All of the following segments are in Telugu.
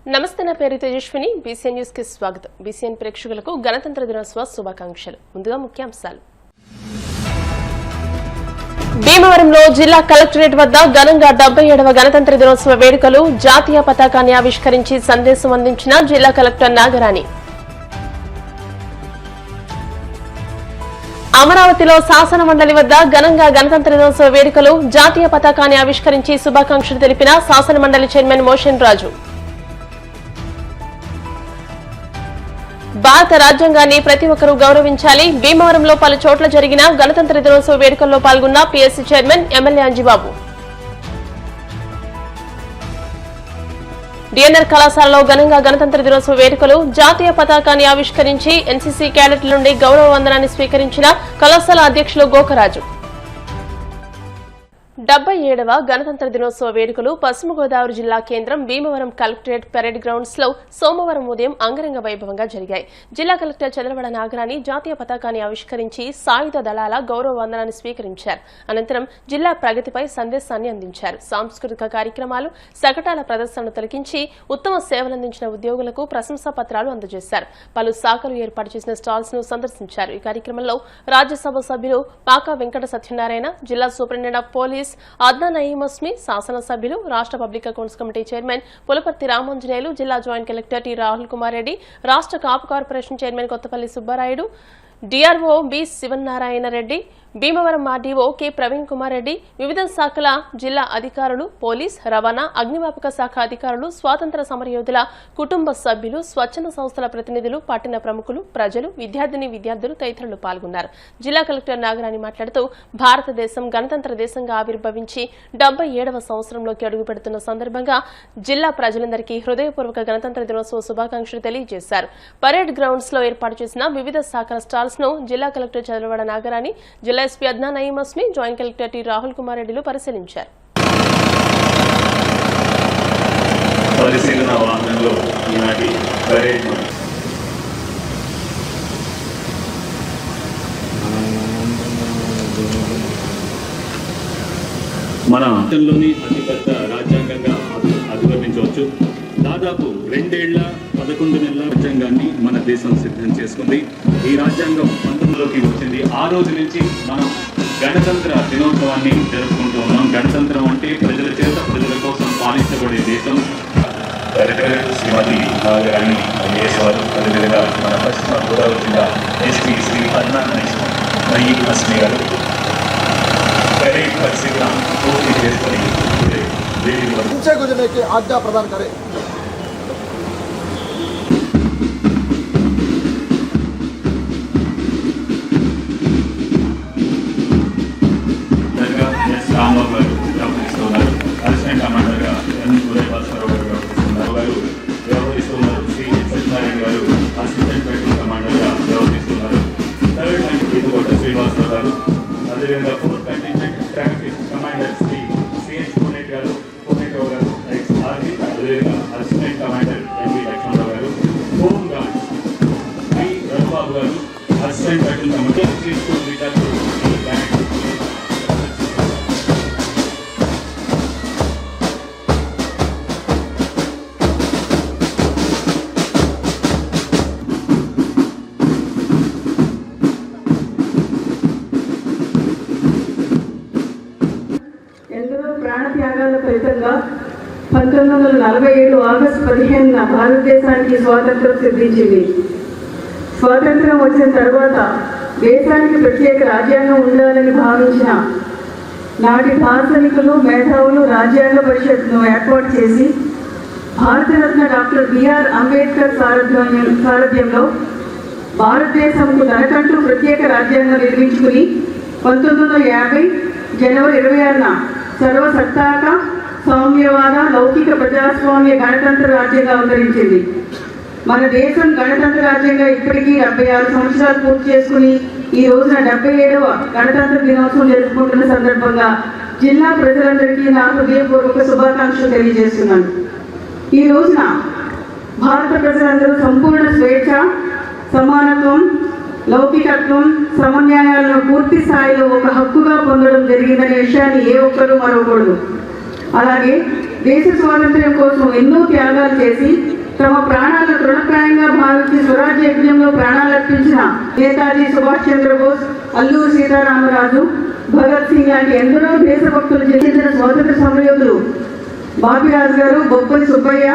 నమస్తే, నా పేరు తేజస్విని. బీసీఎన్ న్యూస్ కి స్వాగతం. బీసీఎన్ ప్రేక్షకులకు గణతంత్ర దినోత్సవ శుభాకాంక్షలు. ముందుగా ముఖ్యాంశాలు. భీమవరంలో జిల్లా కలెక్టరేట్ వద్ద ఘనంగా 77వ గణతంత్ర దినోత్సవ వేడుకలు. జాతీయ పతాకాన్ని ఆవిష్కరించి సందేశం అందించిన జిల్లా కలెక్టర్ నాగరాణి. అమరావతిలో శాసన మండలి వద్ద ఘనంగా గణతంత్ర దినోత్సవ వేడుకలు. జాతీయ పతాకాన్ని ఆవిష్కరించి శుభాకాంక్షలు తెలిపిన శాసన మండలి చైర్మన్ మోషన్ రాజు. భారత రాజ్యాంగాన్ని ప్రతి ఒక్కరూ గౌరవించాలి. భీమవరంలో పలు చోట్ల జరిగిన గణతంత్ర దినోత్సవ వేడుకల్లో పాల్గొన్న PSC chairman MLA Anjibabu. DNR కళాశాలలో ఘనంగా గణతంత్ర దినోత్సవ వేడుకలు. జాతీయ పతాకాన్ని ఆవిష్కరించి ఎన్సీసీ క్యాడెట్ల నుండి గౌరవ వందనాన్ని స్వీకరించిన కళాశాల అధ్యక్షులు గోకరాజు. 77వ గణతంత్ర దినోత్సవ వేడుకలు పశ్చిమ గోదావరి జిల్లా కేంద్రం భీమవరం కలెక్టరేట్ పెరేడ్ గ్రౌండ్స్ లో సోమవారం ఉదయం అంగరంగ వైభవంగా జరిగాయి. జిల్లా కలెక్టర్ చంద్రవడ నాగరాణి జాతీయ పతాకాన్ని ఆవిష్కరించి సాయుధ దళాల గౌరవ వందనాన్ని స్వీకరించారు. అనంతరం జిల్లా ప్రగతిపై సందేశాన్ని అందించారు. సాంస్కృతిక కార్యక్రమాలు, శకటాల ప్రదర్శనను తిలకించి ఉత్తమ సేవలందించిన ఉద్యోగులకు ప్రశంసా పత్రాలు అందజేశారు. పలు శాఖలు ఏర్పాటు చేసిన స్టాల్స్ ను సందర్శించారు. ఈ కార్యక్రమంలో రాజ్యసభ సభ్యులు పాకా వెంకట సత్యనారాయణ, జిల్లా superintendent of police Adnan Nayeem, శాసనసభ్యులు, రాష్ట్ర public accounts committee chairman Pulaparthi Ramanjaneyulu, జిల్లా joint collector T Rahul Kumar Reddy, రాష్ట్ర Kapu corporation chairman Kothapalli Subbarayudu, DRO B Sivanarayana Reddy, Bhimavaram RDO K Praveen Kumar Reddy, వివిధ శాఖల జిల్లా అధికారులు, పోలీస్, రవాణా, అగ్నిమాపక శాఖ అధికారులు, స్వాతంత్ర సమరయోధుల కుటుంబ సభ్యులు, స్వచ్ఛంద సంస్థల ప్రతినిధులు, పట్టణ ప్రముఖులు, ప్రజలు, విద్యార్థులు తదితరులు పాల్గొన్నారు. జిల్లా కలెక్టర్ నాగరాణి మాట్లాడుతూ భారతదేశం గణతంత్ర దేశంగా ఆవిర్భవించి 77వ సంవత్సరంలోకి అడుగుపెడుతున్న సందర్భంగా జిల్లా ప్రజలందరికీ హృదయపూర్వక గణతంత్ర దినోత్సవ శుభాకాంక్షలు తెలియజేశారు. పరేడ్ గ్రౌండ్స్ లో ఏర్పాటు చేసిన వివిధ శాఖల స్టాల్స్ ను జిల్లా కలెక్టర్ చంద్రవడ నాగరాణి, జిల్లా SP Adnan Nayeem, joint collector T Rahul Kumar రెడ్డిలు పరిశీలించారు. పరిశీలన వాహనంలో ఈనాటి పరేడ్ మన దేశంలోని అతిపెద్ద రాజ్యాంగంగా అభివర్ణించవచ్చు. దాదాపు 2 ఏళ్ల 11 నెలల రాజ్యాంగాన్ని మన దేశం సిద్ధం చేసుకుంది. ఈ రాజ్యాంగం 19లోకి వచ్చింది. ఆ రోజు నుంచి మనం గణతంత్ర దినోత్సవాన్ని జరుపుకుంటూ ఉన్నాం. గణతంత్రం అంటే ప్రజల చేత, ప్రజల కోసం పాలించబడే దేశం. శ్రీమతి నాగరాణి ఐఏఎస్ వారు, అదేవిధంగా మన పశ్చిమ గోదావరి జిల్లా ఎస్పీ శ్రీ అద్నాన్ నయీం గారు పరిశీలన పూర్తి చేసుకుని ఆజ్ఞా ప్రదాन करें. రాంబాబు గారు వ్యవహరిస్తున్నారు. అసిస్టెంట్ కమాండర్గా ఎన్ ఉదయభాస్కర్ గారు వ్యవహరిస్తున్నారు. శ్రీ సత్యనారాయణ గారు అసిస్టెంట్ పెట్రోల్ కమాండర్గా వ్యవహరిస్తున్నారు. థర్డ్ ఇదిగోట శ్రీనివాసరావు గారు, అదేవిధంగా fourth contingent traffic commander Shri CH Konetrao గారు ఎక్స్-ఆర్మీ, అదేవిధంగా అసిస్టెంట్ కమాండర్ ఎంవి లక్ష్మణరావు గారు, home guard Shri Raghubabu garu, assistant petrol commander Shri school విద్యార్థులు. ప్రాణత్యాగాల ఫలితంగా 1947 ఆగస్టు 15న భారతదేశానికి స్వాతంత్రం సిద్ధించింది. స్వాతంత్రం వచ్చిన తర్వాత దేశానికి ప్రత్యేక రాజ్యాంగం ఉండాలని భావించిన నాటి దార్శనికులు, మేధావులు రాజ్యాంగ పరిషత్ను ఏర్పాటు చేసి భారతరత్న డాక్టర్ బిఆర్ అంబేద్కర్ సారథ్యంలో భారతదేశంకు తనకంటూ ప్రత్యేక రాజ్యాంగం నిర్మించుకుని 1950 జనవరి 26న సర్వసత్తాక సౌమ్యవాద లౌకిక ప్రజాస్వామ్య గణతంత్ర రాజ్యంగా అవతరించింది. మన దేశం గణతంత్ర రాజ్యంగా ఇప్పటికీ 76 సంవత్సరాలు పూర్తి చేసుకుని ఈ రోజున 77వ గణతంత్ర దినోత్సవం జరుపుకుంటున్న సందర్భంగా జిల్లా ప్రజలందరికీ నా హృదయపూర్వక శుభాకాంక్షలు తెలియజేస్తున్నాను. ఈ రోజున భారత ప్రజలందరూ సంపూర్ణ స్వేచ్ఛ, సమానత్వం, లౌకికత్వం, సమన్యాయాలను పూర్తి స్థాయిలో ఒక హక్కుగా పొందడం జరిగిందనే విషయాన్ని ఏ ఒక్కరూ మరవకూడదు. అలాగే దేశ స్వాతంత్ర్యం కోసం ఎన్నో త్యాగాలు చేసి తమ ప్రాణాలను తృణప్రాయంగా భావించి స్వరాజ్య యజ్ఞంలో ప్రాణాలర్పించిన నేతాజీ సుభాష్ చంద్రబోస్, అల్లూరి సీతారామరాజు, భగత్ సింగ్ లాంటి ఎందరో దేశభక్తులు చెందిన స్వాతంత్ర సమరయోధులు బాపిరాజు గారు, బొప్పని సుబ్బయ్య,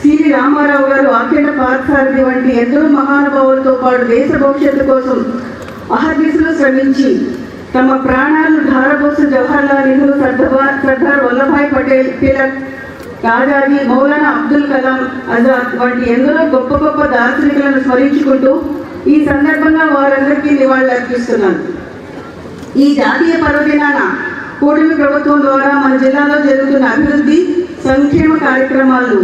సివి రామారావు గారు, ఆకేట పార్థసారథి వంటి ఎందరో మహానుభావులతో పాటు దేశ భవిష్యత్తు కోసం అహర్నిశలు శ్రమించి తమ ప్రాణాలను ధారపోసిన జవహర్లాల్ నెహ్రూ, సర్దార్ వల్లభాయ్ పటేల్, తిలక్, రాజాజీ, మౌలానా అబ్దుల్ కలాం ఆజాద్ వంటి ఎందరో గొప్ప గొప్ప దార్శనికులను స్మరించుకుంటూ ఈ సందర్భంగా వారందరికీ నివాళులు అర్పిస్తున్నాను. ఈ జాతీయ పర్వదినాన కూటమి ప్రభుత్వం ద్వారా మన జిల్లాలో జరుగుతున్న అభివృద్ధి సంక్షేమ కార్యక్రమాలు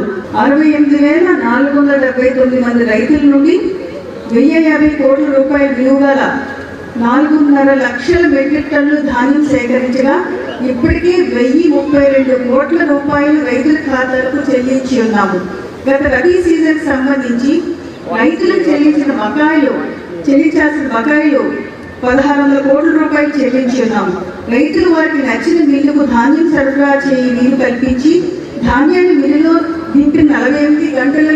68,479 మంది రైతుల నుండి 1,050 కోట్ల రూపాయల విలువ గల 4.5 లక్షల మెట్రిక్ టన్నులు ధాన్యం సేకరించగా ఇప్పటికే 1,032 కోట్ల రూపాయలు రైతుల ఖాతాలకు చెల్లించి ఉన్నాము. గత రబీ సీజన్ సంబంధించి రైతులకు చెల్లించాల్సిన బకాయిలు 1,600 కోట్ల రూపాయలు చెల్లించి ఉన్నాము. రైతులు వారికి నచ్చిన మిల్లుకు ధాన్యం సరఫరా చేయి వీలు కల్పించి ధాన్యాన్ని మిల్లులో దింపి 48 గంటల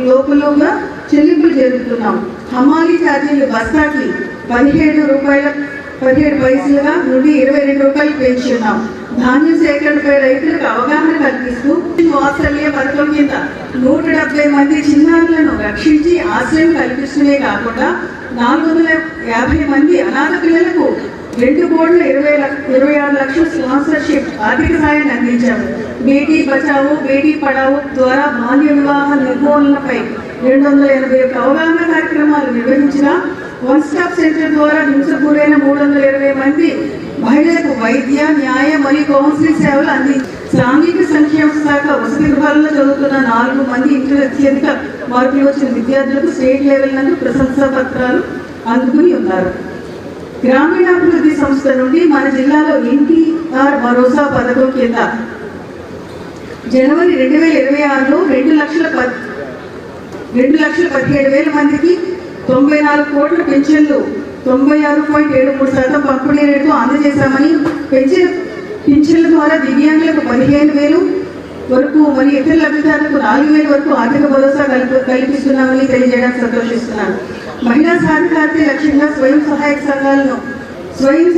లోపలుగా చెల్లింపులు జరుపుతున్నాం. హమాలీ ఛార్జీలు బస్తాకి 17 పైసలుగా నుండి 22 రూపాయలు పెంచి ఉన్నాం. ధాన్యం సేకరణపై రైతులకు అవగాహన కల్పిస్తూ వాత్సల్య పథకం కింద 170 మంది చిన్నారులను రక్షించి ఆశ్రయం కల్పిస్తూనే కాకుండా 450 మంది అనాథ పిల్లలకు 2,26 లక్షల స్పాన్సర్షిప్ ఆర్థిక సాయాన్ని అందించాము. బేటీ బచావో బేటీ పడావో ద్వారా బాల్య వివాహ నిర్మూలనపై 281 అవగాహన కార్యక్రమాలు నిర్వహించిన వన్ స్టాప్ సెంటర్ ద్వారా హింసకు గురైన 320 మంది మహిళలకు వైద్య, న్యాయ మరియు కౌన్సిలింగ్ సేవలు అందించారు. సాంఘిక సంక్షేమ శాఖ వసతి గృహాలలో చదువుతున్న 4 మంది ఇంటర్ అత్యధిక మార్కులు వచ్చిన విద్యార్థులకు స్టేట్ లెవెల్ నందు ప్రశంసా పత్రాలు అందుకుని ఉన్నారు. గ్రామీణాభివృద్ధి సంస్థ నుండి మన జిల్లాలో ఎన్టీఆర్ భరోసా పథకం కింద జనవరి 2026లో 2,17,000 మందికి 94 కోట్ల పెన్షన్లు 96.73% పంపిణీ రేటు అందజేశామని, పింఛన్ల ద్వారా దివ్యాంగులకు 15,000 వరకు మరియు ఇతర లబ్ధిదారులకు 4,000 వరకు ఆర్థిక భరోసా కల్పిస్తున్నామని తెలియజేయడానికి సంతోషిస్తున్నాను. మహిళా సాధికారత లక్ష్యంగా స్వయం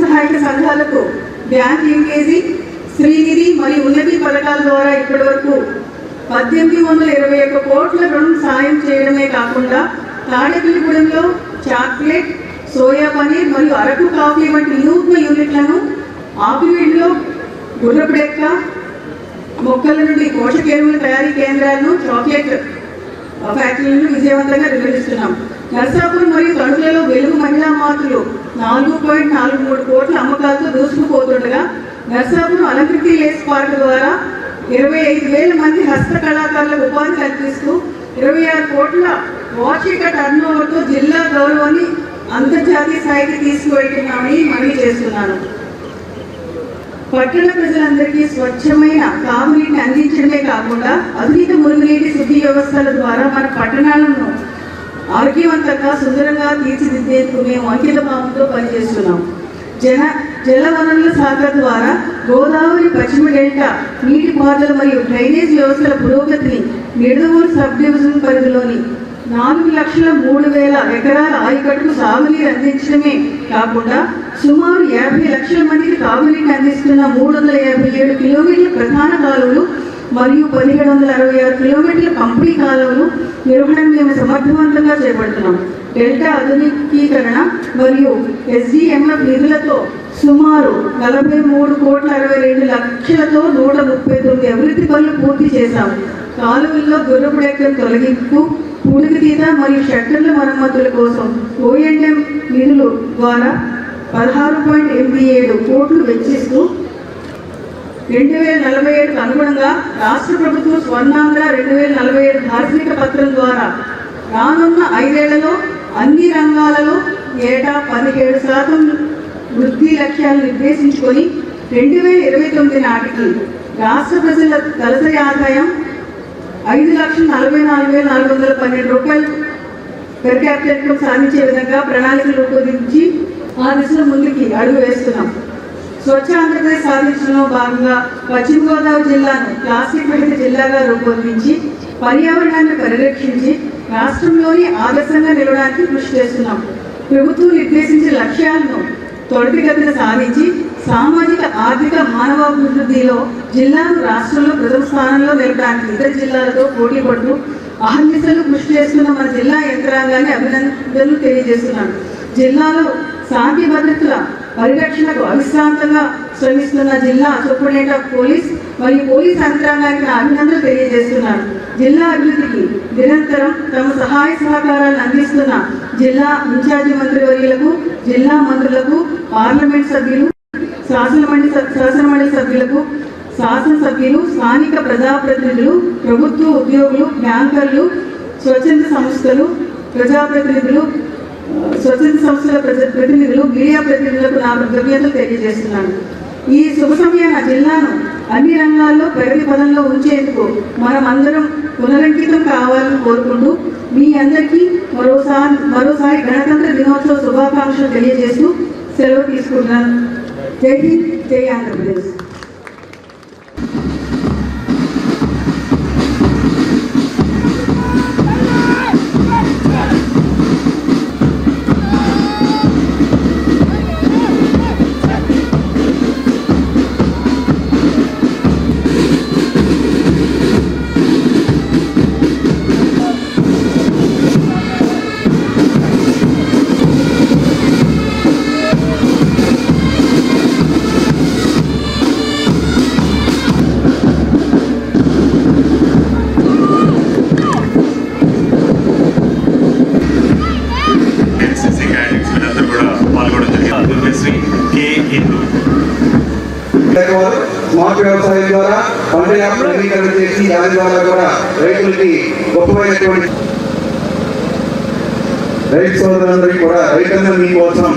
సహాయక సంఘాలకు బ్యాంక్ లింకేజీ, శ్రీనిధి మరియు ఉన్నతి పథకాల ద్వారా ఇప్పటి వరకు 1,821 కోట్ల రుణం సాయం చేయడమే కాకుండా తాడేపల్లిగూడెంలో చాక్లెట్, సోయా పనీర్ మరియు అరకు కాఫీ వంటి వినూత్న యూనిట్లను, ఆపివీడులో గుర్రపు డెక్క మొక్కల నుండి పోషక ఎరువుల తయారీ కేంద్రాలను, చాక్లెట్ ఫ్యాక్టరీలను విజయవంతంగా నిర్వహిస్తున్నాం. నర్సాపూర్ మరియు తణుకులలో వెలుగు మహిళా మార్కులు 4.43 కోట్ల అమ్మకాలతో దూసుకుపోతుండగా నర్సాపూర్ అలంకృతి లేస్ పార్క్ ద్వారా 25,000 మంది హస్త కళాకారులకు ఉపాధి కల్పిస్తూ 26 కోట్ల వార్షిక టర్నోవర్తో జిల్లా గౌరవాన్ని అంతర్జాతీయ స్థాయికి తీసుకువెళ్తున్నామని మనవి చేస్తున్నాను. పట్టణ ప్రజలందరికీ స్వచ్ఛమైన తాగునీటిని అందించడమే కాకుండా ఆధునిక మురుగునీటి శుద్ధి వ్యవస్థల ద్వారా మన పట్టణాలను ఆరోగ్యవంతంగా సుందరంగా తీర్చిదిద్దేందుకు మేము అంకిత భావంతో పనిచేస్తున్నాం. జలవనరుల శాఖ ద్వారా గోదావరి పశ్చిమ డెల్టా నీటిపారుదల మరియు డ్రైనేజ్ వ్యవస్థల పురోగతిని నిడదవోలు సబ్ డివిజన్ పరిధిలోని 4,03,000 ఎకరాల ఆయకట్టుకు సాగునీరు అందించడమే కాకుండా సుమారు 50 లక్షల మందికి తాగునీటిని అందిస్తున్న 357 కిలోమీటర్ల ప్రధాన కాలువలు మరియు 1,766 కిలోమీటర్ల పంపిణీ కాలువలు నిర్వహణ మేము సమర్థవంతంగా చేపడుతున్నాం. డెల్టా ఆధునికీకరణ మరియు SDMF నిధులతో సుమారు 43,62 లక్షలతో 139 అభివృద్ధి పనులు పూర్తి చేశాం. కాలువల్లో గుర్రపు డెక్కల తొలగింపు, పూడికతీత మరియు షట్టర్ల మరమ్మతుల కోసం O&M నిధులు ద్వారా 16.87 కోట్లు వెచ్చిస్తూ 2047కు అనుగుణంగా రాష్ట్ర ప్రభుత్వం స్వర్ణాంధ్ర 2047 దార్శనిక పత్రం ద్వారా రానున్న 5 ఏళ్లలో అన్ని రంగాలలో ఏటా 17% వృద్ధి లక్ష్యాలు నిర్దేశించుకొని 2029 నాటికి రాష్ట్ర ప్రజల తలసరి ఆదాయం 5,44,412 రూపాయలు పెర్ క్యాపిటల్ ఇన్కమ్ సాధించే విధంగా ప్రణాళికలు రూపొందించి ఆ దిశలో ముందుకి అడుగు వేస్తున్నాం. స్వచ్ఛ ఆంధ్రప్రదేశ్ సాధించడంలో భాగంగా పశ్చిమ గోదావరి జిల్లాను ప్లాస్టిక్ రహిత జిల్లాగా రూపొందించి పర్యావరణాన్ని పరిరక్షించి రాష్ట్రంలోని ఆదర్శంగా నిలవడానికి కృషి చేస్తున్నాం. ప్రభుత్వం నిర్దేశించిన లక్ష్యాలను త్వరితగతిన సాధించి సామాజిక ఆర్థిక మానవాభివృద్ధిలో జిల్లాను రాష్ట్రంలో ప్రథమ స్థానంలో నిలవడానికి ఇతర జిల్లాలతో పోటీ పడుతూ అహర్నిశలు కృషి చేస్తున్న మన జిల్లా యంత్రాంగాన్ని అభినందనలు తెలియజేస్తున్నాను. జిల్లాలో శాంతి భద్రతల పరిరక్షణకు అవిశ్రాంతంగా శ్రమిస్తున్న జిల్లా సూపరింటెండెంట్ ఆఫ్ పోలీస్ మరియు పోలీస్ యంత్రాంగానికి అభినందనలు తెలియజేస్తున్నాను. జిల్లా అభివృద్ధికి నిరంతరం తమ సహాయ సహకారాలను అందిస్తున్న జిల్లా ఇన్ఛార్జి మంత్రివర్యులకు, జిల్లా మంత్రులకు, పార్లమెంట్ సభ్యులు, శాసనమండలి సభ్యులకు, శాసనసభ్యులు, స్థానిక ప్రజాప్రతినిధులు, ప్రభుత్వ ఉద్యోగులు, బ్యాంకర్లు, స్వచ్ఛంద సంస్థలు, ప్రజాప్రతినిధులు, స్వచ్ఛంద సంస్థల ప్రతినిధులు, మీడియా ప్రతినిధులకు నా కృతజ్ఞతలు తెలియజేస్తున్నాను. ఈ శుభ సమయాన జిల్లాను అన్ని రంగాల్లో ప్రగతి పదంలో ఉంచేందుకు మనమందరం పునరంకితం కావాలని కోరుకుంటూ మీ అందరికీ మరోసారి గణతంత్ర దినోత్సవ శుభాకాంక్షలు తెలియజేస్తూ సెలవు తీసుకుంటున్నాను. జై హింద్, జై ఆంధ్రప్రదేశ్. స్మార్ట్ వ్యవసాయం ద్వారా పంట నవీకరణ చేసి దాని ద్వారా కూడా రైతులకి గొప్పమైనటువంటి రైతు సోదరులందరికీ కూడా రైతన్న మీకోసం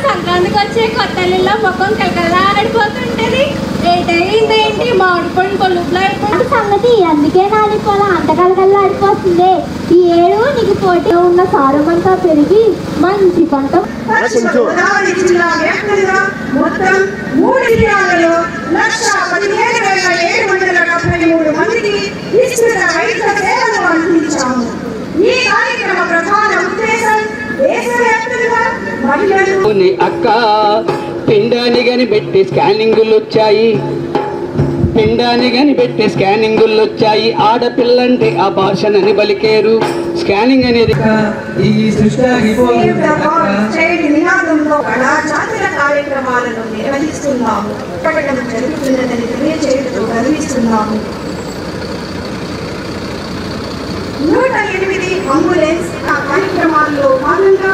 సంక్రాంతికి వచ్చే కొత్తలో ముఖం కలకలాడిపోతుంటది. ఏంటి మామిడి పండు కొలుపులో అయిపోయింది సంగతి. అందుకే నాది పొలం అంత కలకల్లాడిపోతుంది. ఈ ఏడు నీకు పోటీ ఉన్న సారమంతా పెరిగి మంచి పంట. గోదావరి జిల్లా వ్యాప్తంగా మొత్తం 3 జిల్లాలలో 1,15,773 మందికి విస్తృత వైద్య సేవలు అందించాము. ఈ కార్యక్రమ ప్రధాన ఉద్దేశం దేశవ్యాప్తంగా మహిళలు అక్క పిండాని గని పెట్టి స్కానింగులు వచ్చాయి. ఆడపిల్లంటే ఆ భాషనని బలికేరు. స్కానింగ్ అనేది ఈ నినాదంలో జాతర కార్యక్రమాలను నిర్వహిస్తున్నాము. ప్రకటన జరుగుతున్నదని తెలియజేయడంతో గర్విస్తున్నాము. 108 అంబులెన్స్ కార్యక్రమాల్లో భాగంగా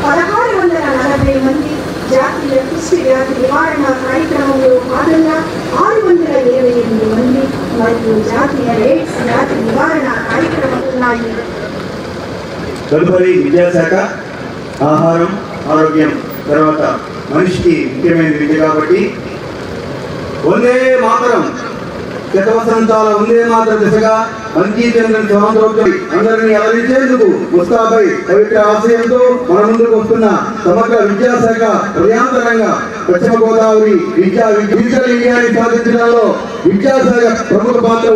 1,640 మంది, జాతీయ కుష్టి వ్యాధి నివారణ కార్యక్రమంలో భాగంగా 628 మంది మరియు జాతీయ ఎయిడ్స్ వ్యాధి నివారణ కార్యక్రమం ఉన్నాయి. తదుపరి విద్యాశాఖ ఆహారం, ఆరోగ్యం తర్వాత మనిషికి ముఖ్యమైన విద్య కాబట్టి వందే మాతరం శతవసంతాల వందే మాతర దిశగా మంకీచంద్రన్ స్వాతంత్రోత్సవం అందరినీ అలరించేందుకు ముస్తాబై పవిత్ర ఆశయంతో మన ముందుకు వస్తున్న సమగ్ర విద్యాశాఖ హృదయాంతరంగా పశ్చిమ గోదావరి డిజిటల్ ఇండియాని సాధించడంలో విద్యాశాఖ ప్రముఖ పాత్ర.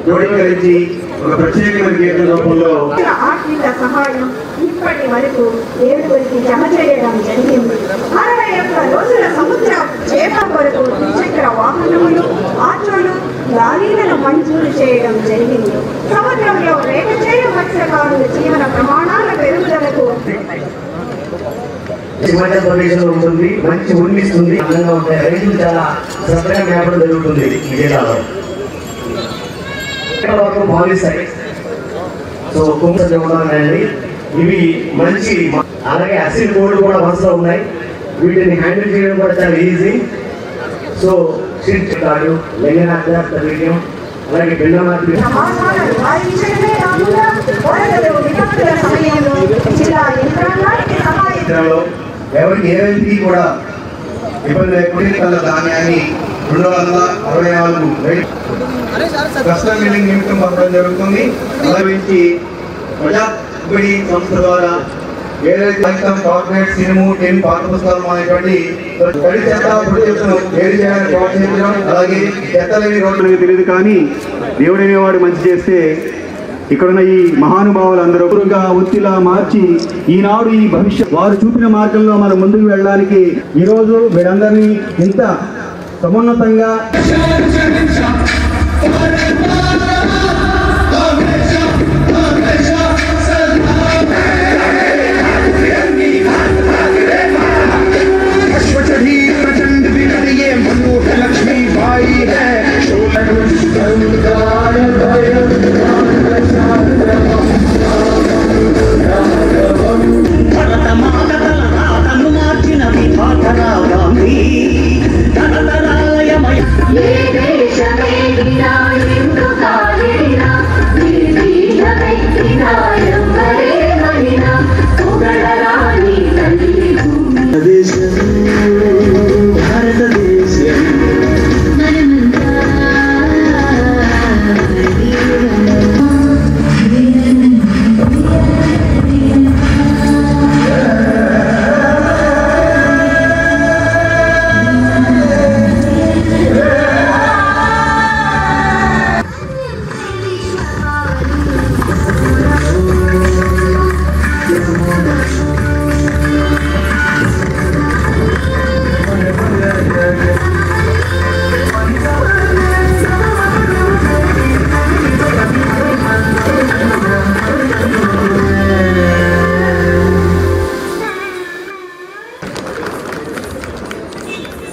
జోడీకరించి ఒక ప్రత్యేకమైన గీతం రూపంలో ఆర్థిక సహాయం ఇప్పటి వరకు 7 జమ చేయడం జరిగింది. 61 రోజుల సముద్ర చేప కొరకు ద్విచక్ర వాహనములు, ఆటోలు, లారీలను మంజూరు చేయడం జరిగింది. సముద్రంలో వేట చేయ మత్స్యకారుల జీవన ప్రమాణాల పెరుగుదలకు హిమాచల్ ప్రదేశ్ లో ఉంటుంది, మంచి ఉండిస్తుంది, అందంగా ఉంటాయి. రైతులు చాలా శ్రద్ధగా మేపడం జరుగుతుంది ఈ జిల్లాలో. వరకు భావిస్తాయి. సో కుంభ అండి, ఇవి మంచి. అలాగే అసిడ్ బోర్డు కూడా వరుసలో ఉన్నాయి. వీటిని హ్యాండిల్ చేయడం కూడా చాలా ఈజీ. సో సీట్ కార్డు, లెంగనాథ్యం, అలాగే పిండమాత్రి సమాచారాలు వారించడమే కాకుండా వరదలు విపత్తుల సమయంలో జిల్లా యంత్రాంగానికి సహాయం ఎవరికి ఏమైంది కూడా ఇబ్బంది లేకుండా ధాన్యాన్ని 264 కస్టమ్ మిల్లింగ్ నిమిత్తం పంపడం జరుగుతుంది. అలాగే ప్రజాపిడి సంస్థ ద్వారా ఏదైతే కార్పొరేట్ సినిమా టీం పాత పుస్తకాలు అనేటువంటి తడి చెత్త పొడి చెత్తను వేరు చేయాలని ప్రోత్సహించడం, అలాగే చెత్తలేని రోడ్లు తెలియదు కానీ దేవుడనేవాడు మంచి చేస్తే ఇక్కడున్న ఈ మహానుభావులందరూ ఒత్తిలా మార్చి ఈనాడు ఈ భవిష్యత్ వారు చూపిన మార్గంలో మనం ముందుకు వెళ్ళడానికి ఈరోజు వీరందరినీ ఇంత సమున్నతంగా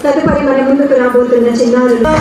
తదుపరి మన ముందుకు రాబోతున్న చిన్నారులు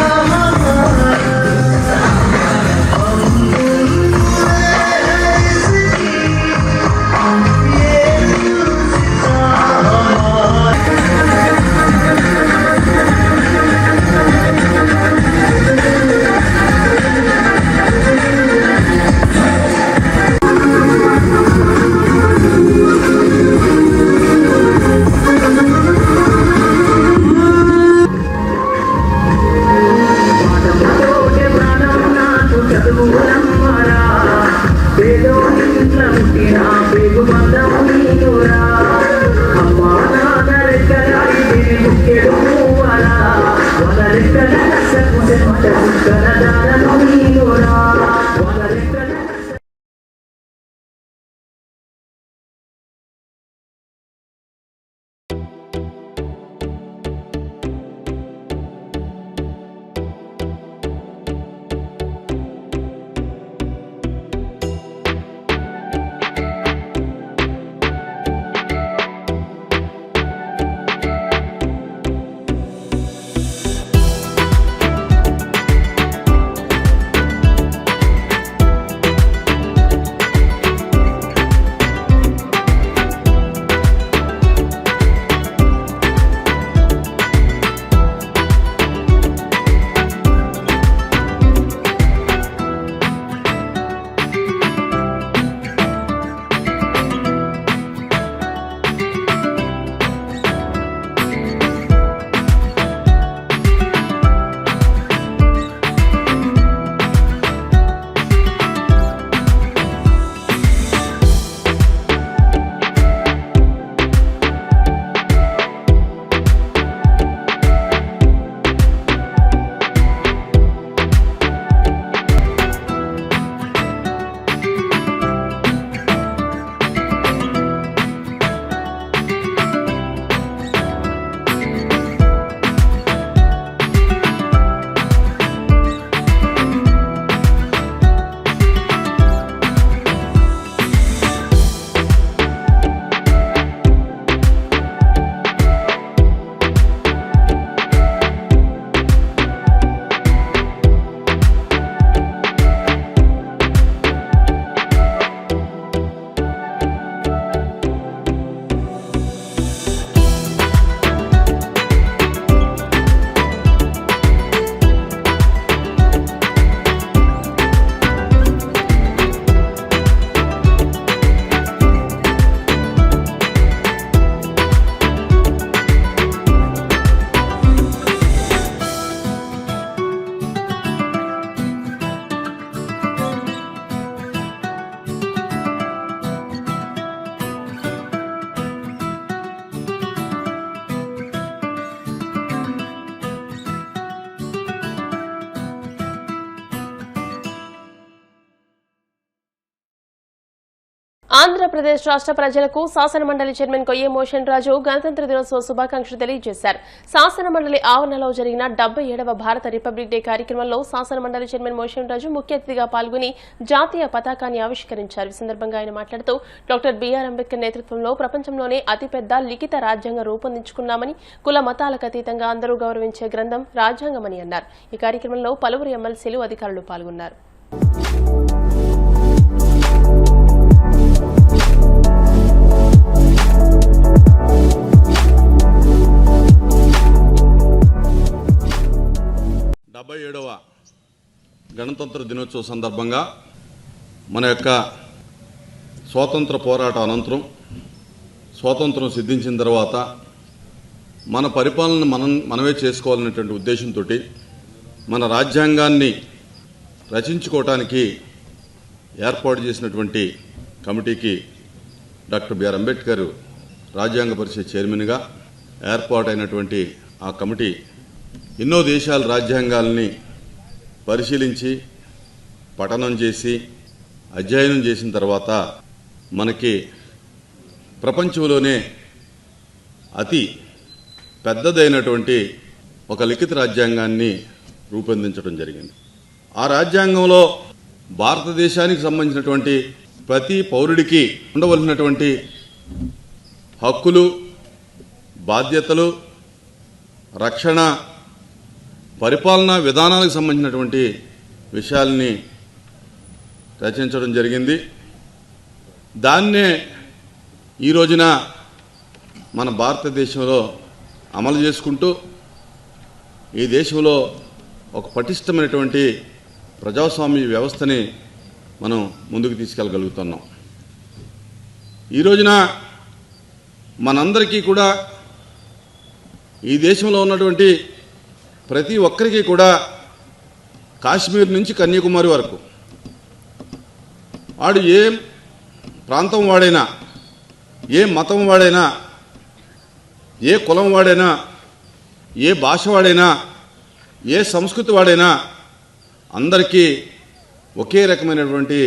ఆంధ్రప్రదేశ్ రాష్ట్ర ప్రజలకు శాసనమండలి చైర్మన్ కొయ్యే మోషన్ రాజు గణతంత్ర దినోత్సవ శుభాకాంక్షలు తెలియజేశారు. శాసనమండలి ఆవరణలో జరిగిన 77వ భారత రిపబ్లిక్ డే కార్యక్రమంలో శాసనమండలి చైర్మన్ మోషన్ రాజు ముఖ్య అతిథిగా పాల్గొని జాతీయ పతాకాన్ని ఆవిష్కరించారు. ఈ సందర్భంగా ఆయన మాట్లాడుతూ డాక్టర్ బిఆర్ అంబేద్కర్ నేతృత్వంలో ప్రపంచంలోనే అతిపెద్ద లిఖిత రాజ్యాంగం రూపొందించుకున్నామని, కుల మతాలకు అతీతంగా అందరూ గౌరవించే గ్రంథం రాజ్యాంగమని అన్నారు. ఈ కార్యక్రమంలో పలువురు ఎమ్మెల్సీలు, అధికారులు పాల్గొన్నారు. గణతంత్ర దినోత్సవ సందర్భంగా మన యొక్క స్వాతంత్ర పోరాట అనంతరం స్వాతంత్రం సిద్ధించిన తర్వాత మన పరిపాలన మనమే చేసుకోవాలనేటువంటి ఉద్దేశంతో మన రాజ్యాంగాన్ని రచించుకోవటానికి ఏర్పాటు చేసినటువంటి కమిటీకి డాక్టర్ బిఆర్ అంబేద్కర్ రాజ్యాంగ పరిషత్ చైర్మన్గా ఏర్పాటైనటువంటి ఆ కమిటీ ఎన్నో దేశాల రాజ్యాంగాల్ని పరిశీలించి పఠనం చేసి అధ్యయనం చేసిన తర్వాత మనకి ప్రపంచంలోనే అతి పెద్దదైనటువంటి ఒక లిఖిత రాజ్యాంగాన్ని రూపొందించడం జరిగింది. ఆ రాజ్యాంగంలో భారతదేశానికి సంబంధించినటువంటి ప్రతి పౌరుడికి ఉండవలసినటువంటి హక్కులు, బాధ్యతలు, రక్షణ, పరిపాలనా విధానాలకు సంబంధించినటువంటి విషయాల్ని రచించడం జరిగింది. దాన్నే ఈ రోజున మన భారతదేశంలో అమలు చేసుకుంటూ ఈ దేశంలో ఒక పటిష్టమైనటువంటి ప్రజాస్వామ్య వ్యవస్థని మనం ముందుకు తీసుకెళ్ళగలుగుతున్నాం. ఈ రోజున మనందరికీ కూడా ఈ దేశంలో ఉన్నటువంటి ప్రతి ఒక్కరికి కూడా కాశ్మీర్ నుంచి కన్యాకుమారి వరకు వాడు ఏ ప్రాంతం వాడైనా, ఏ మతం వాడైనా, ఏ కులం వాడైనా, ఏ భాష వాడైనా, ఏ సంస్కృతి వాడైనా అందరికీ ఒకే రకమైనటువంటి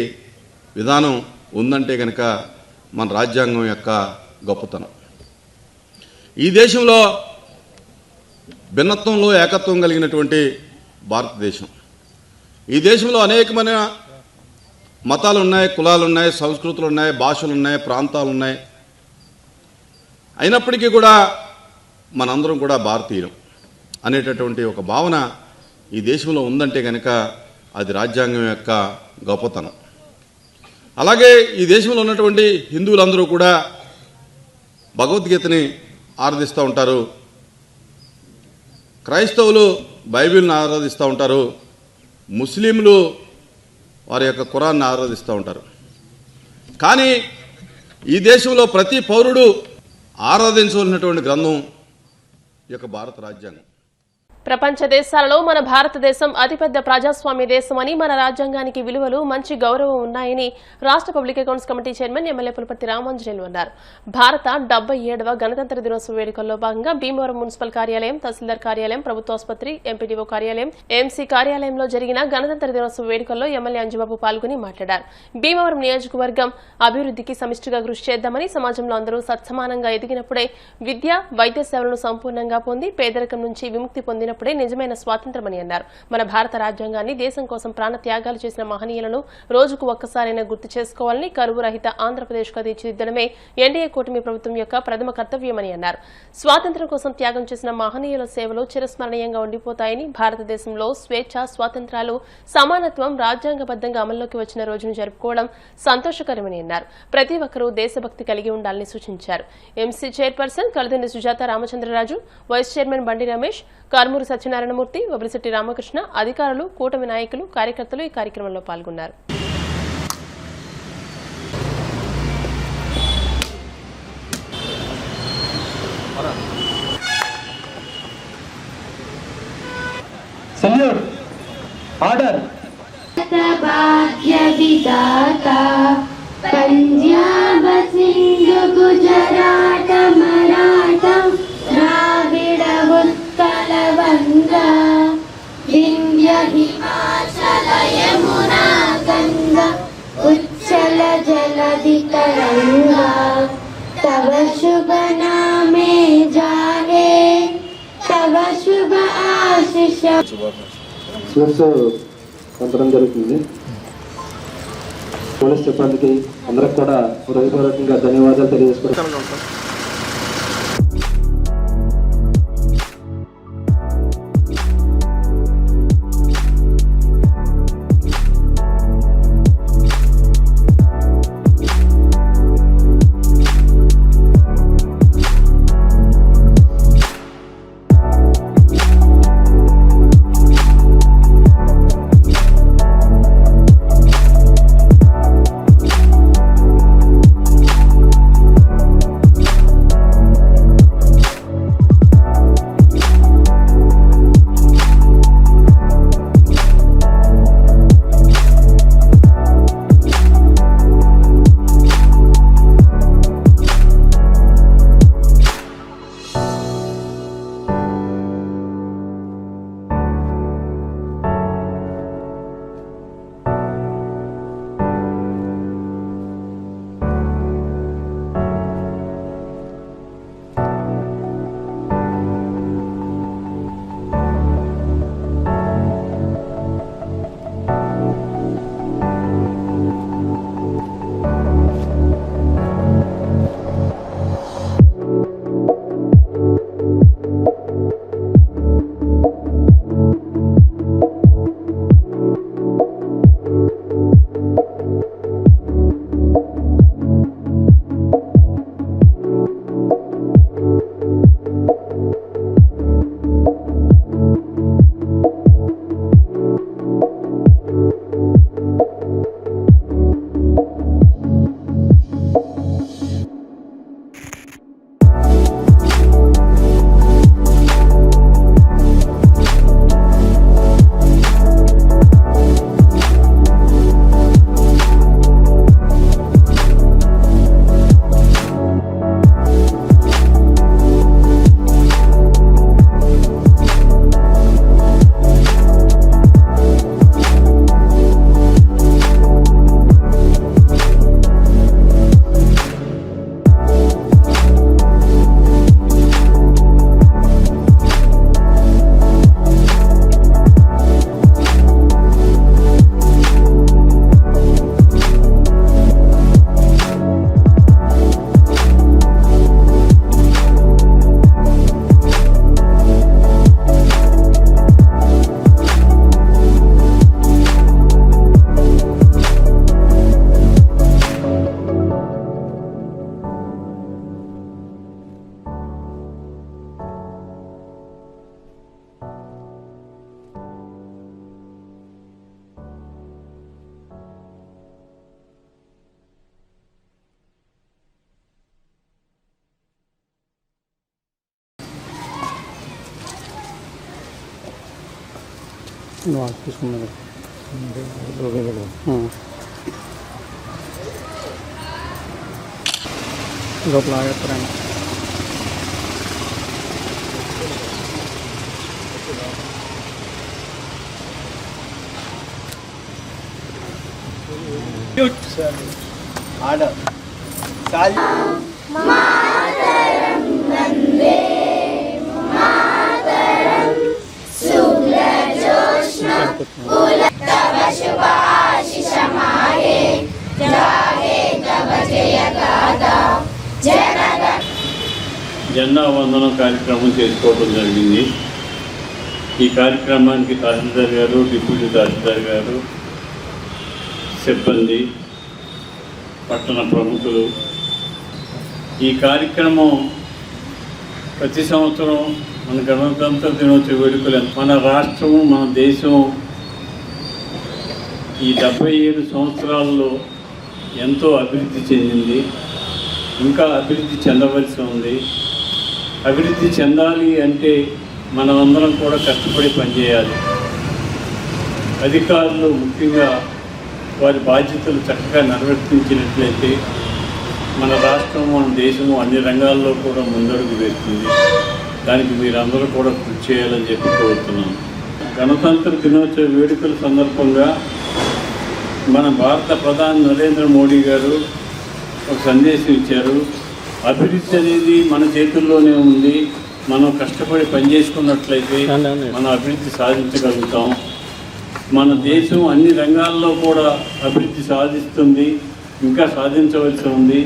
విధానం ఉందంటే కనుక మన రాజ్యాంగం యొక్క గొప్పతనం. ఈ దేశంలో భిన్నత్వంలో ఏకత్వం కలిగినటువంటి భారతదేశం. ఈ దేశంలో అనేకమైన మతాలు ఉన్నాయి, కులాలు ఉన్నాయి, సంస్కృతులు ఉన్నాయి, భాషలు ఉన్నాయి, ప్రాంతాలు ఉన్నాయి. అయినప్పటికీ కూడా మనందరం కూడా భారతీయులం అనేటటువంటి ఒక భావన ఈ దేశంలో ఉందంటే కనుక అది రాజ్యాంగం యొక్క గొప్పతనం. అలాగే ఈ దేశంలో ఉన్నటువంటి హిందువులందరూ కూడా భగవద్గీతని ఆరాధిస్తూ ఉంటారు, క్రైస్తవులు బైబిల్ని ఆరాధిస్తూ ఉంటారు, ముస్లింలు వారి యొక్క ఖురాన్ని ఆరాధిస్తూ ఉంటారు. కానీ ఈ దేశంలో ప్రతి పౌరుడు ఆరాధించవలసినటువంటి గ్రంథం ఈ యొక్క భారత రాజ్యాంగం. ప్రపంచ దేశాలలో మన భారతదేశం అతిపెద్ద ప్రజాస్వామ్య దేశమని, మన రాజ్యాంగానికి విలువలు, మంచి గౌరవం ఉన్నాయని రాష్ట్ర public accounts committee chairman MLA Pulaparthi Ramanjaneyulu అన్నారు. భారత 77వ గణతంత్ర దినోత్సవ వేడుకల్లో భాగంగా భీమవరం మున్సిపల్ కార్యాలయం, తహసీల్దార్ కార్యాలయం, ప్రభుత్వాసుపత్రి, ఎంపీడీఓ కార్యాలయం, ఎంసీ కార్యాలయంలో జరిగిన గణతంత్ర దినోత్సవ వేడుకల్లో ఎమ్మెల్యే అంజుబాబు పాల్గొని మాట్లాడారు. భీమవరం నియోజకవర్గం అభివృద్ధికి సమిష్టిగా కృషి చేద్దామని, సమాజంలో అందరూ సత్సమానంగా ఎదిగినప్పుడే విద్య, వైద్య సేవలను సంపూర్ణంగా పొంది పేదరికం నుంచి విముక్తి పొందినప్పుడే నిజమైన స్వాతంత్ర్యమని అన్నారు. మన భారత రాజ్యాంగాన్ని దేశం కోసం ప్రాణ త్యాగాలు చేసిన మహనీయులను రోజుకు ఒక్కసారైనా గుర్తు చేసుకోవాలని, కరువు రహిత ఆంధ్రప్రదేశ్గా తీర్చిదిద్దడమే ఎన్డీఏ కూటమి ప్రభుత్వం యొక్క ప్రథమ కర్తవ్యమని అన్నారు. స్వాతంత్ర్యం కోసం త్యాగం చేసిన మహనీయుల సేవలు చిరస్మరణీయంగా ఉండిపోతాయని, భారతదేశంలో స్వేచ్ఛ, స్వాతంత్ర్యాలు, సమానత్వం రాజ్యాంగబద్ధంగా అమల్లోకి వచ్చిన రోజును జరుపుకోవడం సంతోషకరమని అన్నారు. ప్రతి ఒక్కరూ దేశభక్తి కలిగి ఉండాలని సూచించారు. MC chairperson Kaladindi Sujatha Ramachandraraju, vice chairman Bandi Ramesh, Karmuri Satyanarayana Murthy, Vabilisetti Ramakrishna, అధికారులు, కూటమి నాయకులు, కార్యకర్తలు ఈ కార్యక్రమంలో పాల్గొన్నారు. పంజాబ్, సింధు, గుజరాట, మరాఠా, ద్రావిడ, ఉత్కల, వంగ, వింధ్య, హిమాచల, యమునా, గంగ, ఉచ్చల, जलधि तरंगा तव शुभ नामे जागे तव शुभ आशीष పంచడం జరుగుతుంది. పోలీస్ సిబ్బందికి అందరికి కూడా హృదయపూర్వకంగా ధన్యవాదాలు తెలియజేసుకుంటాం. తీసుకున్నారు లోపల ఆగేస్తారండి. ఆర్డర్ జెండా వందనం కార్యక్రమం చేసుకోవడం జరిగింది. ఈ కార్యక్రమానికి తహసీల్దార్ గారు, డిప్యూటీ తహసీల్దార్ గారు, సిబ్బంది, పట్టణ ప్రముఖులు, ఈ కార్యక్రమం ప్రతి సంవత్సరం మన గణతంత్ర దినోత్సవ వేడుకలు మన రాష్ట్రం, మన దేశం ఈ 77 సంవత్సరాల్లో ఎంతో అభివృద్ధి చెందింది. ఇంకా అభివృద్ధి చెందవలసి ఉంది. అభివృద్ధి చెందాలి అంటే మనమందరం కూడా కష్టపడి పనిచేయాలి. అధికారులు ముఖ్యంగా వారి బాధ్యతలు చక్కగా నిర్వర్తించినట్లయితే మన రాష్ట్రం, మన దేశము అన్ని రంగాల్లో కూడా ముందడుగు వేస్తుంది. దానికి మీరందరూ కూడా కృషి చేయాలని చెప్పి కోరుతున్నాను. గణతంత్ర దినోత్సవ వేడుకల సందర్భంగా మన భారత ప్రధాని నరేంద్ర మోడీ గారు ఒక సందేశం ఇచ్చారు. అభివృద్ధి అనేది మన చేతుల్లోనే ఉంది. మనం కష్టపడి పనిచేసుకున్నట్లయితే మనం అభివృద్ధి సాధించగలుగుతాం. మన దేశం అన్ని రంగాల్లో కూడా అభివృద్ధి సాధిస్తుంది, ఇంకా సాధించవలసి ఉంది.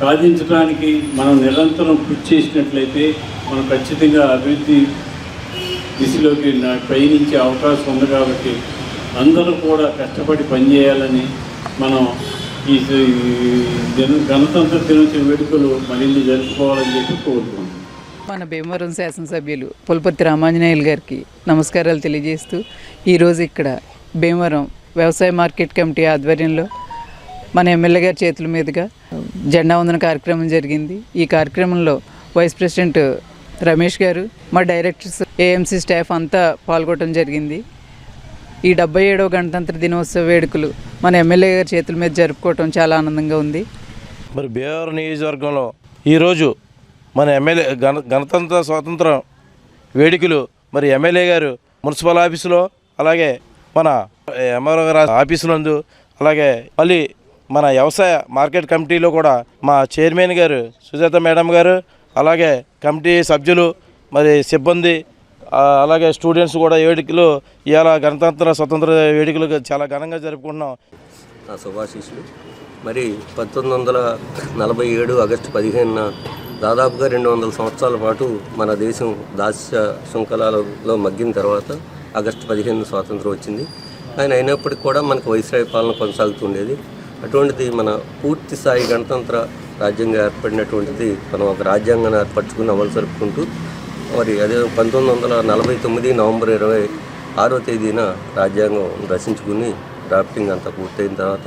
సాధించడానికి మనం నిరంతరం కృషి చేసినట్లయితే మనం ఖచ్చితంగా అభివృద్ధి దిశలోకి పయనించే అవకాశం ఉంది. కాబట్టి అందరూ కూడా కష్టపడి పనిచేయాలని మనం ఈ గణతంత్ర దినోత్సవ వేడుకలు మరిన్ని జరుపుకోవాలని చెప్పి కోరుకుంటున్నాం. మన భీమవరం శాసనసభ్యులు పులపర్తి రామాంజనేయులు గారికి నమస్కారాలు తెలియజేస్తూ ఈరోజు ఇక్కడ భీమవరం వ్యవసాయ మార్కెట్ కమిటీ ఆధ్వర్యంలో మన ఎమ్మెల్యే గారి చేతుల మీదుగా జెండా వందన కార్యక్రమం జరిగింది. ఈ కార్యక్రమంలో వైస్ ప్రెసిడెంట్ రమేష్ గారు, మా డైరెక్టర్స్, ఏఎంసీ స్టాఫ్ అంతా పాల్గొనడం జరిగింది. ఈ 77వ గణతంత్ర దినోత్సవ వేడుకలు మన ఎమ్మెల్యే గారి చేతుల మీద జరుపుకోవటం చాలా ఆనందంగా ఉంది. మరి భీమవరం నియోజకవర్గంలో ఈరోజు మన ఎమ్మెల్యే గణతంత్ర స్వాతంత్ర వేడుకలు మరి ఎమ్మెల్యే గారు మున్సిపల్ ఆఫీసులో, అలాగే మన ఎంఆర్ఓ గారి ఆఫీసులందు, అలాగే మళ్ళీ మన వ్యవసాయ మార్కెట్ కమిటీలో కూడా మా చైర్మన్ గారు సుజాత మేడం గారు, అలాగే కమిటీ సభ్యులు, మరి సిబ్బంది, అలాగే స్టూడెంట్స్ కూడా వేడుకలు ఇవాళ గణతంత్ర స్వతంత్ర వేడుకలు చాలా ఘనంగా జరుపుకుంటున్నాం. నా శుభాశీస్సులు. మరి 1947 ఆగస్టు 15న దాదాపుగా 200 సంవత్సరాల పాటు మన దేశం దాస్య శృంఖలాలలో మగ్గిన తర్వాత ఆగస్టు 15 స్వాతంత్రం వచ్చింది. ఆయన అయినప్పటికీ కూడా మనకు వైస్రాయ్ పాలన కొనసాగుతుండేది. అటువంటిది మన పూర్తి స్థాయి గణతంత్ర రాజ్యంగా ఏర్పడినటువంటిది మనం ఒక రాజ్యాంగాన్ని ఏర్పరచుకుని అమలు జరుపుకుంటూ మరి అదే 1949 నవంబర్ 26వ తేదీన రాజ్యాంగం రచించుకుని డ్రాఫ్టింగ్ అంతా పూర్తయిన తర్వాత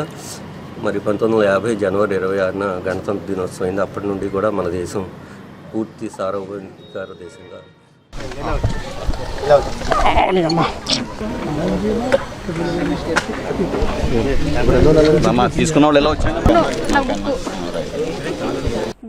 మరి 1950 జనవరి 26న గణతంత్ర దినోత్సవం అయింది. అప్పటి నుండి కూడా మన దేశం పూర్తి సార్వభౌమిక దేశంగా తీసుకున్న వాళ్ళు ఎలా వచ్చారు?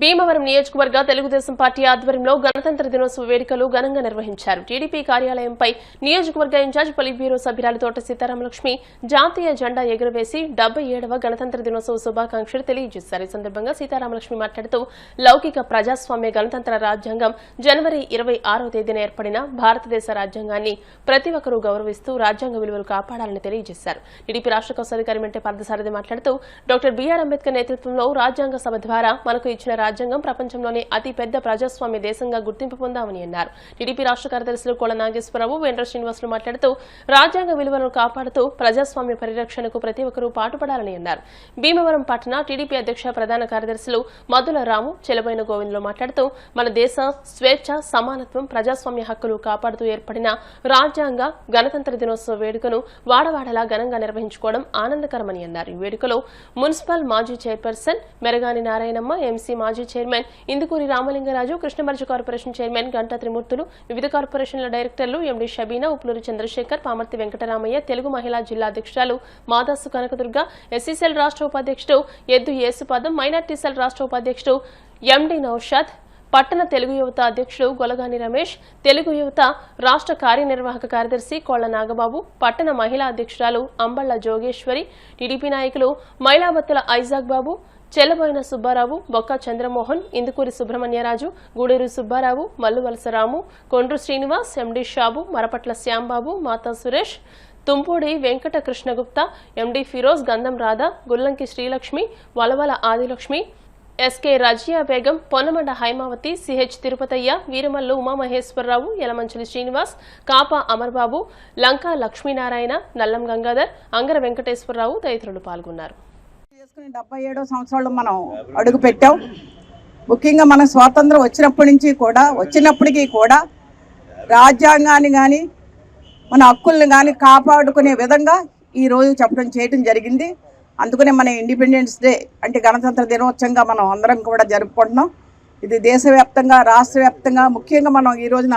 భీమవరం నియోజకవర్గ తెలుగుదేశం పార్టీ ఆధ్వర్యంలో గణతంత్ర దినోత్సవ వేడుకలు ఘనంగా నిర్వహించారు. టీడీపీ కార్యాలయంపై నియోజకవర్గ ఇన్ఛార్జ్ పొలిట్ బ్యూరో సభ్యురాలు తోట సీతారామలక్ష్మి జాతీయ జెండా ఎగురవేసి 77వ గణతంత్ర దినోత్సవ శుభాకాంక్షలు తెలియజేశారు. ఈ సందర్భంగా సీతారామలక్ష్మి మాట్లాడుతూ లౌకిక ప్రజాస్వామ్య గణతంత్ర రాజ్యాంగం జనవరి 26వ తేదీన ఏర్పడిన భారతదేశ రాజ్యాంగాన్ని ప్రతి ఒక్కరూ గౌరవిస్తూ రాజ్యాంగ విలువలు కాపాడాలని తెలియజేశారు. టీడీపీ రాష్ట్ర కోశాధికారి మెంటే పార్థసారథి మాట్లాడుతూ డాక్టర్ బీఆర్ అంబేద్కర్ నేతృత్వంలో రాజ్యాంగ సభ ద్వారా మనకు ఇచ్చిన రాజ్యాంగం ప్రపంచంలోనే అతి పెద్ద ప్రజాస్వామ్య దేశంగా గుర్తింపు పొందామని అన్నారు. టీడీపీ రాష్ట్ర కార్యదర్శులు కోల నాగేశ్వరరావు, వెండ్ర శ్రీనివాసులు మాట్లాడుతూ రాజ్యాంగ విలువలను కాపాడుతూ ప్రజాస్వామ్య పరిరక్షణకు ప్రతి ఒక్కరూ పాటుపడాలని అన్నారు. భీమవరం పట్టణ టీడీపీ అధ్యక్ష ప్రధాన కార్యదర్శులు మధుల రాము, చెలబైన గోవిందులు మాట్లాడుతూ మన దేశ స్వేచ్ఛ, సమానత్వం, ప్రజాస్వామ్య హక్కులు కాపాడుతూ ఏర్పడిన రాజ్యాంగ గణతంత్ర దినోత్సవ వేడుకను వాడవాడలా ఘనంగా నిర్వహించుకోవడం ఆనందకరమని అన్నారు. ఈ వేడుకలో మున్సిపల్ మాజీ చైర్పర్సన్ మెరగాని నారాయణమ్మ, ఎంసీ మాజీ chairman Indukuri Ramalingaraju, Krishnamraju corporation chairman Ganta Trimurthulu, వివిధ కార్పొరేషన్ల డైరెక్టర్లు ఎండి షబీనా, ఉప్లూరి చంద్రశేఖర్, పామర్తి వెంకటరామయ్య, తెలుగు మహిళా జిల్లా అధ్యక్షురాలు మాదాసు కనకదుర్గ, ఎస్సీసెల్ రాష్ట్ర ఉపాధ్యక్షుడు ఎద్దు యేసుపాదం, మైనార్టీ సెల్ రాష్ట్ర ఉపాధ్యక్షుడు ఎండి నౌషాద్, పట్టణ తెలుగు యువత అధ్యక్షుడు గొలగాని రమేష్, తెలుగు యువత రాష్ట్ర కార్యనిర్వాహక కార్యదర్శి కోళ్ల నాగబాబు, పట్టణ మహిళా అధ్యక్షురాలు అంబళ్ల జోగేశ్వరి, టీడీపీ నాయకులు మైలాబత్తుల ఐజాక్ బాబు, చెల్లబోయిన సుబ్బారావు, బొక్క చంద్రమోహన్, ఇందుకూరి సుబ్రహ్మణ్యరాజు, గూడూరు సుబ్బారావు, మల్లువలస రాము, కొండ్రు శ్రీనివాస్, ఎండి షాబు, మరపట్ల శ్యాంబాబు, మాతా సురేష్, తుంపూడి వెంకట కృష్ణగుప్త, ఎండి ఫిరోజ్, గంధం రాధా, గుల్లంకి శ్రీలక్ష్మి, వలవల ఆదిలక్ష్మి, ఎస్కే రజియా బేగం, పొన్నమండ హైమావతి, సిహెచ్ తిరుపతయ్య, వీరమల్లు ఉమామహేశ్వరరావు, యలమంచిలి శ్రీనివాస్, కాపా అమర్బాబు, లంకా లక్ష్మీనారాయణ, నల్లం గంగాధర్, అంగర వెంకటేశ్వరరావు తదితరులు పాల్గొన్నారు. 77 సంవత్సరాలు మనం అడుగు పెట్టాం. ముఖ్యంగా మన స్వాతంత్రం వచ్చినప్పటికీ కూడా రాజ్యాంగాన్ని కానీ మన హక్కుల్ని కానీ కాపాడుకునే విధంగా ఈరోజు చేయడం జరిగింది. అందుకనే మన ఇండిపెండెన్స్ డే అంటే గణతంత్ర దినోత్సవంగా మనం అందరం కూడా జరుపుకుంటున్నాం. ఇది దేశవ్యాప్తంగా, రాష్ట్ర వ్యాప్తంగా, ముఖ్యంగా మనం ఈ రోజున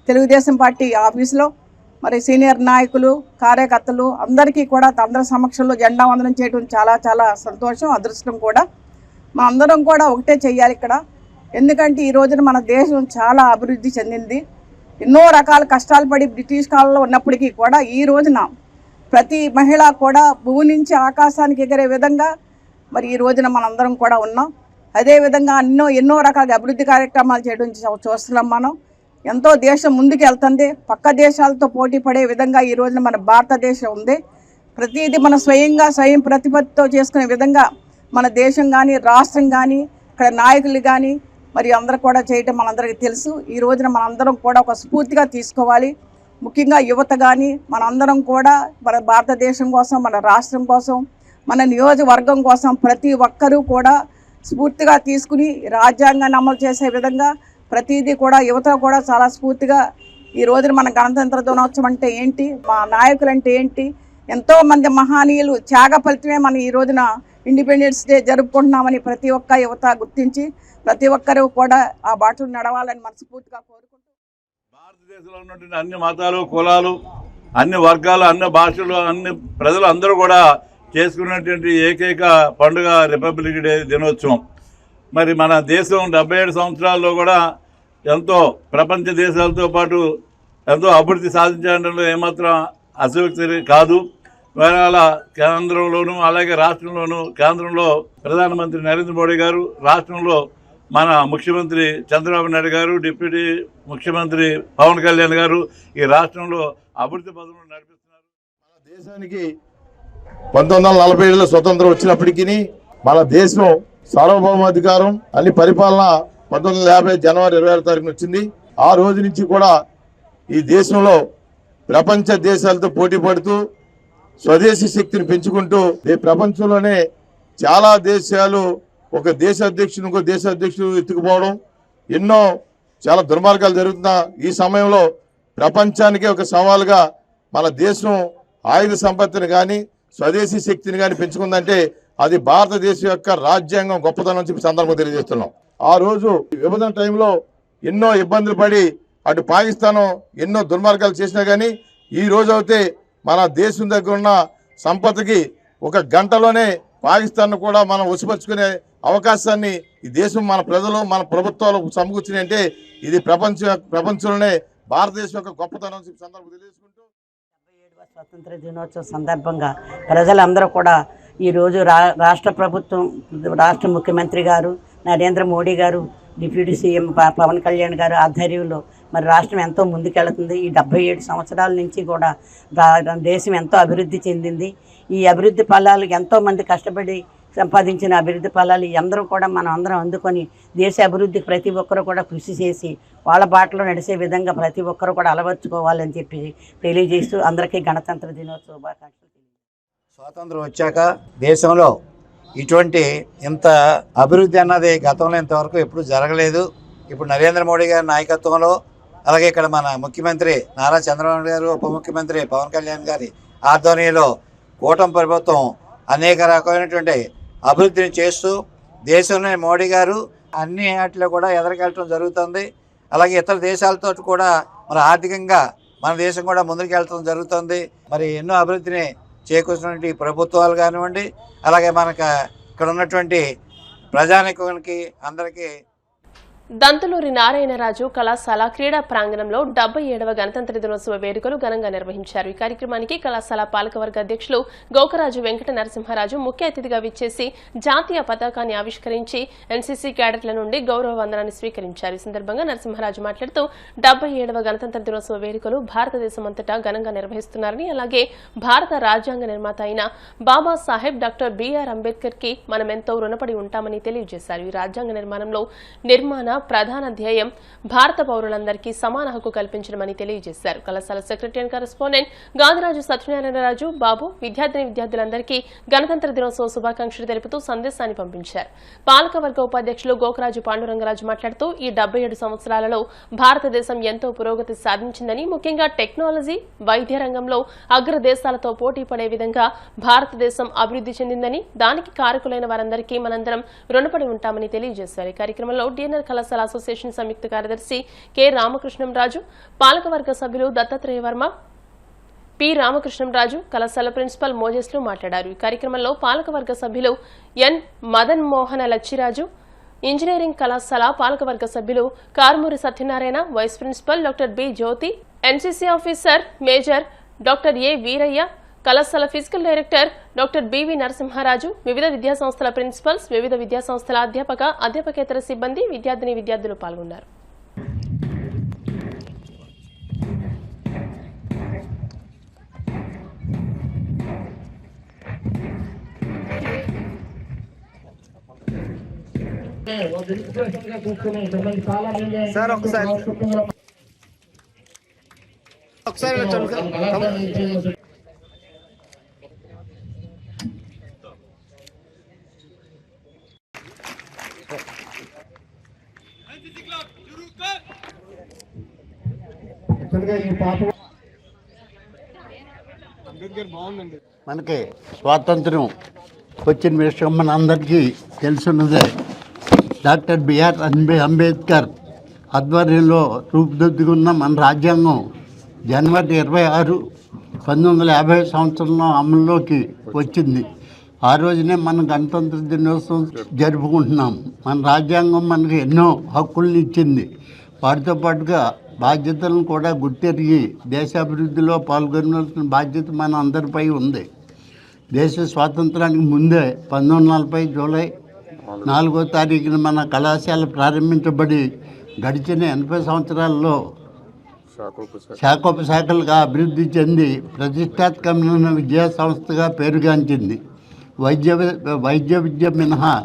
తెలుగుదేశం పార్టీ ఆఫీసులో మరి సీనియర్ నాయకులు, కార్యకర్తలు అందరికీ కూడా అందరి సమక్షంలో జెండా వందనం చేయడం చాలా చాలా సంతోషం, అదృష్టం కూడా. మన అందరం కూడా ఒకటే చెయ్యాలి ఇక్కడ. ఎందుకంటే ఈ రోజున మన దేశం చాలా అభివృద్ధి చెందింది. ఎన్నో రకాల కష్టాలు పడి బ్రిటిష్ కాలంలో ఉన్నప్పటికీ కూడా ఈ రోజున ప్రతి మహిళ కూడా భూమి నుంచి ఆకాశానికి ఎగిరే విధంగా మరి ఈ రోజున మనందరం కూడా ఉన్నాం. అదేవిధంగా ఎన్నో రకాల అభివృద్ధి కార్యక్రమాలు చేయడం చూస్తున్నాం. మనం ఎంతో దేశం ముందుకు వెళ్తుంది. పక్క దేశాలతో పోటీ పడే విధంగా ఈ రోజున మన భారతదేశం ఉంది. ప్రతిదీ మన స్వయం ప్రతిపత్తితో చేసుకునే విధంగా మన దేశం కానీ రాష్ట్రం కానీ ఇక్కడ నాయకులు కానీ మరి అందరూ కూడా చేయటం మనందరికీ తెలుసు. ఈ రోజున మనందరం కూడా ఒక స్ఫూర్తిగా తీసుకోవాలి. ముఖ్యంగా యువత కానీ మనందరం కూడా మన భారతదేశం కోసం, మన రాష్ట్రం కోసం, మన నియోజకవర్గం కోసం ప్రతి ఒక్కరూ కూడా స్ఫూర్తిగా తీసుకుని రాజ్యాంగాన్ని అమలు చేసే విధంగా ప్రతిదీ కూడా యువత కూడా చాలా స్ఫూర్తిగా ఈ రోజున మన గణతంత్ర దినోత్సవం అంటే ఏంటి, మా నాయకులు అంటే ఏంటి, ఎంతోమంది మహనీయులు త్యాగ ఫలితమే మనం ఈ రోజున ఇండిపెండెన్స్ డే జరుపుకుంటున్నామని ప్రతి ఒక్క యువత గుర్తించి ప్రతి ఒక్కరూ కూడా ఆ బాటలు నడవాలని మనస్ఫూర్తిగా కోరుకుంటున్నాం. భారతదేశంలో ఉన్నటువంటి అన్ని మతాలు, కులాలు, అన్ని వర్గాలు, అన్ని భాషలు, అన్ని ప్రజలు అందరూ కూడా చేసుకున్నటువంటి ఏకైక పండుగ రిపబ్లిక్ డే దినోత్సవం. మరి మన దేశం 77 సంవత్సరాల్లో కూడా ఎంతో ప్రపంచ దేశాలతో పాటు ఎంతో అభివృద్ధి సాధించడంలో ఏమాత్రం అసక్తి కాదు. వేళ కేంద్రంలోనూ అలాగే రాష్ట్రంలోనూ, కేంద్రంలో ప్రధానమంత్రి నరేంద్ర మోడీ గారు, రాష్ట్రంలో మన ముఖ్యమంత్రి చంద్రబాబు నాయుడు గారు, డిప్యూటీ ముఖ్యమంత్రి పవన్ కళ్యాణ్ గారు ఈ రాష్ట్రంలో అభివృద్ధి పథకంలో నడిపిస్తున్నారు. మన దేశానికి 1947లో స్వతంత్రం వచ్చినప్పటికీ మన దేశం సార్వభౌమాధికారం అన్ని పరిపాలన 1950 జనవరి 26 తారీఖున వచ్చింది. ఆ రోజు నుంచి కూడా ఈ దేశంలో ప్రపంచ దేశాలతో పోటీ పడుతూ స్వదేశీ శక్తిని పెంచుకుంటూ ప్రపంచంలోనే చాలా దేశాలు ఒక దేశ అధ్యక్షుడు ఇంకో దేశ అధ్యక్షుడు ఎత్తుకుపోవడం, ఎన్నో చాలా దుర్మార్గాలు జరుగుతున్న ఈ సమయంలో ప్రపంచానికే ఒక సవాలుగా మన దేశం ఆయుధ సంపత్తిని కానీ స్వదేశీ శక్తిని కానీ పెంచుకుందంటే అది భారతదేశం యొక్క రాజ్యాంగం గొప్పతనం చెప్పి సందర్భం తెలియజేస్తున్నాం. ఆ రోజు విభజన టైంలో ఎన్నో ఇబ్బందులు పడి అటు పాకిస్తాన్ ఎన్నో దుర్మార్గాలు చేసినా కానీ ఈ రోజు అయితే మన దేశం దగ్గర ఉన్న సంపదకి ఒక గంటలోనే పాకిస్తాన్ కూడా మనం వశపరుచుకునే అవకాశాన్ని ఈ దేశం, మన ప్రజలు, మన ప్రభుత్వాలు సమకూర్చినాయంటే ఇది ప్రపంచంలోనే భారతదేశం యొక్క గొప్పతనం సందర్భం తెలియజేసుకుంటూ 77వ స్వతంత్ర దినోత్సవం సందర్భంగా ప్రజలందరూ కూడా ఈరోజు రాష్ట్ర ప్రభుత్వం, రాష్ట్ర ముఖ్యమంత్రి గారు నరేంద్ర మోడీ గారు, డిప్యూటీ సీఎం పవన్ కళ్యాణ్ గారు ఆధ్వర్యంలో మరి రాష్ట్రం ఎంతో ముందుకెళ్తుంది. ఈ 77 సంవత్సరాల నుంచి కూడా దేశం ఎంతో అభివృద్ధి చెందింది. ఈ అభివృద్ధి ఫలాలు ఎంతోమంది కష్టపడి సంపాదించిన అభివృద్ధి ఫలాలు అందరూ కూడా మనం అందరం అందుకొని దేశ అభివృద్ధికి ప్రతి ఒక్కరు కూడా కృషి చేసి వాళ్ళ బాటలో నడిచే విధంగా ప్రతి ఒక్కరు కూడా అలవర్చుకోవాలని చెప్పి తెలియజేస్తూ అందరికీ గణతంత్ర దినోత్సవ శుభాకాంక్షలు. స్వాతంత్రం వచ్చాక దేశంలో ఇటువంటి ఇంత అభివృద్ధి అన్నది గతంలో ఇంతవరకు ఎప్పుడు జరగలేదు. ఇప్పుడు నరేంద్ర మోడీ గారి నాయకత్వంలో, అలాగే ఇక్కడ మన ముఖ్యమంత్రి నారా చంద్రబాబు గారు, ఉప ముఖ్యమంత్రి పవన్ కళ్యాణ్ గారి ఆధ్వర్యంలో కూటమి ప్రభుత్వం అనేక రకమైనటువంటి అభివృద్ధిని చేస్తూ దేశంలో మోడీ గారు అన్ని వాటిలో కూడా ఎదరికెళ్ళటం జరుగుతుంది. అలాగే ఇతర దేశాలతో కూడా మన ఆర్థికంగా మన దేశం కూడా ముందుకు వెళ్ళటం జరుగుతుంది. మరి ఎన్నో అభివృద్ధిని చేకూర్చినటువంటి ప్రభుత్వాలు కానివ్వండి, అలాగే మనకు ఇక్కడ ఉన్నటువంటి ప్రజానికానికి అందరికీ. దంతలూరి నారాయణరాజు కళాశాల క్రీడా ప్రాంగణంలో 77వ గణతంత్ర దినోత్సవ వేడుకలు ఘనంగా నిర్వహించారు. ఈ కార్యక్రమానికి కళాశాల పాలకవర్గ అధ్యక్షులు గోకరాజు వెంకట నరసింహరాజు ముఖ్య అతిథిగా విచ్చేసి జాతీయ పతాకాన్ని ఆవిష్కరించి ఎన్సీసీ క్యాడెట్ల నుండి గౌరవ వందనాన్ని స్వీకరించారు. ఈ సందర్భంగా నరసింహరాజు మాట్లాడుతూ 77వ గణతంత్ర దినోత్సవ వేడుకలు భారతదేశం అంతటా ఘనంగా నిర్వహిస్తున్నారని, అలాగే భారత రాజ్యాంగ నిర్మాత అయిన బాబాసాహెబ్ డాక్టర్ బిఆర్ అంబేద్కర్ కి మనమెంతో రుణపడి ఉంటామని తెలియజేశారు. ఈ రాజ్యాంగ నిర్మాణంలో ప్రధాన ధ్యేయం భారత పౌరులందరికీ సమాన హక్కు కల్పించడమని తెలియజేశారు. కళాశాల secretary and correspondent Gadiraju Satyanarayanaraju Babu విద్యార్థులందరికీ గణతంత్ర దినోత్సవ శుభాకాంక్షలు తెలుపుతూ సందేశాన్ని పంపించారు. పాలకవర్గ ఉపాధ్యక్షులు గోకరాజు పాండురంగరాజు మాట్లాడుతూ ఈ 77 సంవత్సరాలలో భారతదేశం ఎంతో పురోగతి సాధించిందని, ముఖ్యంగా టెక్నాలజీ, వైద్య రంగంలో అగ్రదేశాలతో పోటీ పడే విధంగా భారతదేశం అభివృద్ధి చెందిందని, దానికి కారకులైన వారందరికీ మనందరం రుణపడి ఉంటామని తెలియజేశారు. ఈ కార్యక్రమంలో డిఎన్ఆర్ కళాశాల అసోసియేషన్ సంయుక్త కార్యదర్శి కె రామకృష్ణంరాజు, పాలకవర్గ సభ్యులు దత్తాత్రేయ వర్మ, పి రామకృష్ణంరాజు, కళాశాల ప్రిన్సిపల్ మోజెస్లు మాట్లాడారు. ఈ కార్యక్రమంలో పాలకవర్గ సభ్యులు ఎన్ మదన్ మోహన లచ్చిరాజు, ఇంజనీరింగ్ కళాశాల పాలకవర్గ సభ్యులు Karmuri Satyanarayana, vice principal doctor B Jyothi, NCC officer major doctor A Veeraiah, కళాశాల physical director doctor BV Narasimharaju, వివిధ విద్యాసంస్థల ప్రిన్సిపల్స్, వివిధ విద్యాసంస్థల అధ్యాపక, అధ్యాపకేతర సిబ్బంది, విద్యార్థులు పాల్గొన్నారు. సార్ ఒకసారి మనకి స్వాతంత్రం వచ్చిన విషయం మన అందరికీ తెలుసున్నదే. డాక్టర్ బిఆర్ అంబేద్కర్ ఆధ్వర్యంలో రూపుదిద్దుకున్న మన రాజ్యాంగం జనవరి 26, 1950 సంవత్సరంలో అమల్లోకి వచ్చింది. ఆ రోజునే మన గణతంత్ర దినోత్సవం జరుపుకుంటున్నాం. మన రాజ్యాంగం మనకి ఎన్నో హక్కుల్ని ఇచ్చింది. వాటితో పాటుగా బాధ్యతలను కూడా గుర్తెరిగి దేశాభివృద్ధిలో పాల్గొనాల్సిన బాధ్యత మన అందరిపై ఉంది. దేశ స్వాతంత్రానికి ముందే 1940 జూలై 4వ తారీఖున మన కళాశాల ప్రారంభించబడి గడిచిన 80 సంవత్సరాల్లో శాఖోపశాఖలుగా అభివృద్ధి చెంది ప్రతిష్టాత్మకమైన విద్యా సంస్థగా పేరుగాంచింది. వైద్య విద్య మినహా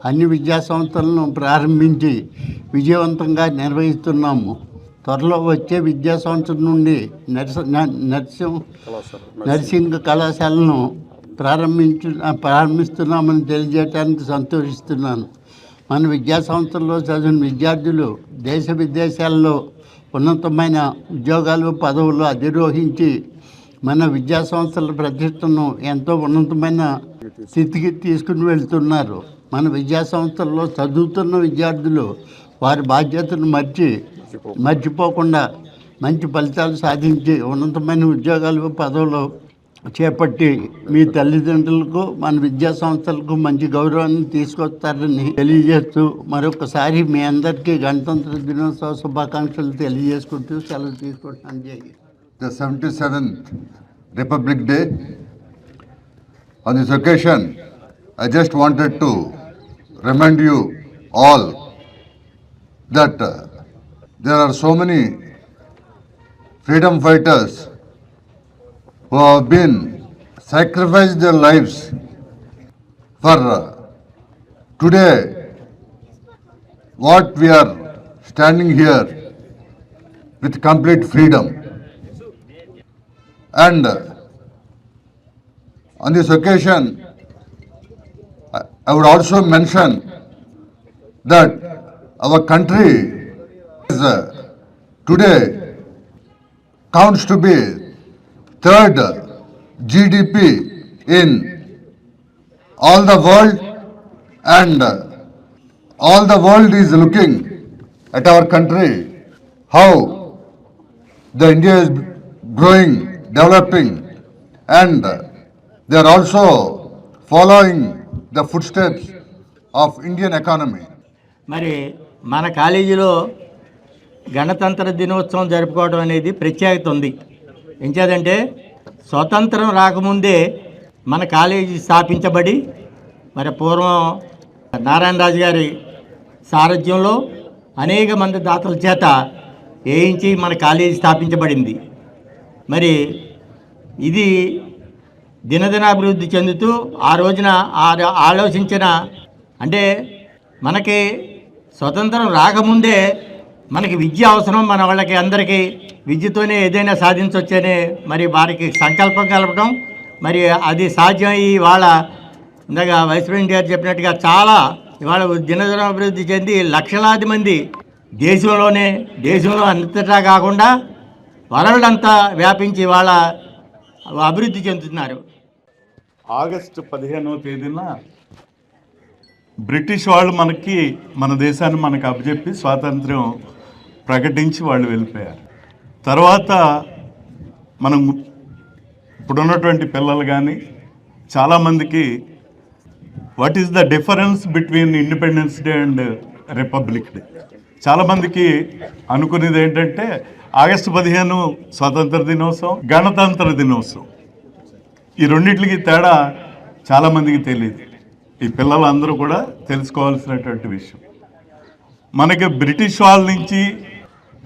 అన్ని విద్యా సంస్థలను ప్రారంభించి విజయవంతంగా నిర్వహిస్తున్నాము. త్వరలో వచ్చే విద్యా సంవత్సరం నుండి నర్సింగ్ కళాశాలను ప్రారంభిస్తున్నామని తెలియజేయడానికి సంతోషిస్తున్నాను. మన విద్యా సంస్థల్లో చదివిన విద్యార్థులు దేశ విదేశాల్లో ఉన్నతమైన ఉద్యోగాలు, పదవులు అధిరోహించి మన విద్యా సంస్థల ప్రతిష్టను ఎంతో ఉన్నతమైన స్థితికి తీసుకుని వెళ్తున్నారు. మన విద్యా సంస్థల్లో చదువుతున్న విద్యార్థులు వారి బాధ్యతను మర్చిపోకుండా మంచి ఫలితాలు సాధించి ఉన్నతమైన ఉద్యోగాలు, పదవులు చేపట్టి మీ తల్లిదండ్రులకు, మన విద్యా సంస్థలకు మంచి గౌరవాన్ని తీసుకొస్తారని తెలియజేస్తూ మరొకసారి మీ అందరికీ గణతంత్ర దినోత్సవ శుభాకాంక్షలు తెలియజేసుకుంటూ సెలవు తీసుకుంటున్నాను. జై Hind. The 77th Republic Day. On this occasion, I just wanted to remind you all that there are so many freedom fighters who have been sacrificed their lives for today what we are standing here with complete freedom. And on this occasion, I would also mention that our country is today counts to be third GDP in all the world, and all the world is looking at our country, how the India is growing, developing, and they are also following the footsteps of Indian economy. మరి మన కాలేజీలో గణతంత్ర దినోత్సవం జరుపుకోవడం అనేది ప్రత్యేకత ఉంది. ఎంచేదంటే స్వతంత్రం రాకముందే మన కాలేజీ స్థాపించబడి మరి పూర్వం నారాయణరాజు గారి సారథ్యంలో అనేక మంది దాతల చేత వేయించి మన కాలేజీ స్థాపించబడింది. మరి ఇది దినదినాభివృద్ధి చెందుతూ ఆ రోజున ఆలోచించిన, అంటే మనకి స్వతంత్రం రాకముందే మనకి విద్య అవసరం, మన వాళ్ళకి అందరికీ విద్యతోనే ఏదైనా సాధించవచ్చనే మరి వారికి సంకల్పం కలపడం, మరి అది సాధ్యమయ్యి ఇవాళ ఇందాక వైస్ ప్రెసిడెంట్ గారు చెప్పినట్టుగా చాలా ఇవాళ దినదినాభివృద్ధి చెంది లక్షలాది మంది దేశంలో అంతటా కాకుండా వరల్డ్ అంతా వ్యాపించి ఇవాళ అభివృద్ధి చెందుతున్నారు. ఆగస్టు 15వ తేదీన బ్రిటిష్ వాళ్ళు మన దేశాన్ని మనకు అప్పచెప్పి స్వాతంత్ర్యం ప్రకటించి వాళ్ళు వెళ్ళిపోయారు. తర్వాత మనం ఇప్పుడున్నటువంటి పిల్లలు కానీ చాలామందికి what is the difference between independence day and republic day, చాలామందికి అనుకునేది ఏంటంటే ఆగస్టు 15 స్వాతంత్ర దినోత్సవం, గణతంత్ర దినోత్సవం. ఈ రెండింటికి తేడా చాలామందికి తెలియదు. ఈ పిల్లలందరూ కూడా తెలుసుకోవాల్సినటువంటి విషయం. మనకి బ్రిటిష్ వాళ్ళ నుంచి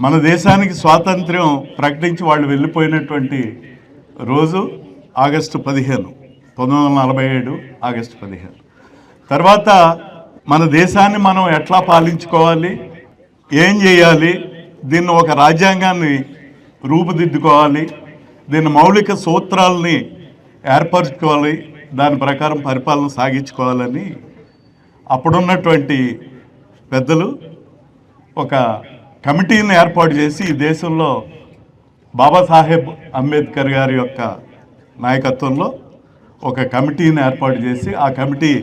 మన దేశానికి స్వాతంత్ర్యం ప్రకటించి వాళ్ళు వెళ్ళిపోయినటువంటి రోజు ఆగస్టు 15, 1947 ఆగస్టు 15. తర్వాత మన దేశాన్ని మనం ఎట్లా పాలించుకోవాలి, ఏం చేయాలి, దీన్ని ఒక రాజ్యాంగాన్ని రూపుదిద్దుకోవాలి, దీని మౌలిక సూత్రాలని ఏర్పరచుకోవాలి, దాని ప్రకారం పరిపాలన సాగించుకోవాలని అప్పుడున్నటువంటి పెద్దలు ఒక కమిటీని ఏర్పాటు చేసి ఈ దేశంలో బాబాసాహెబ్ అంబేద్కర్ గారి యొక్క నాయకత్వంలో ఒక కమిటీని ఏర్పాటు చేసి ఆ కమిటీ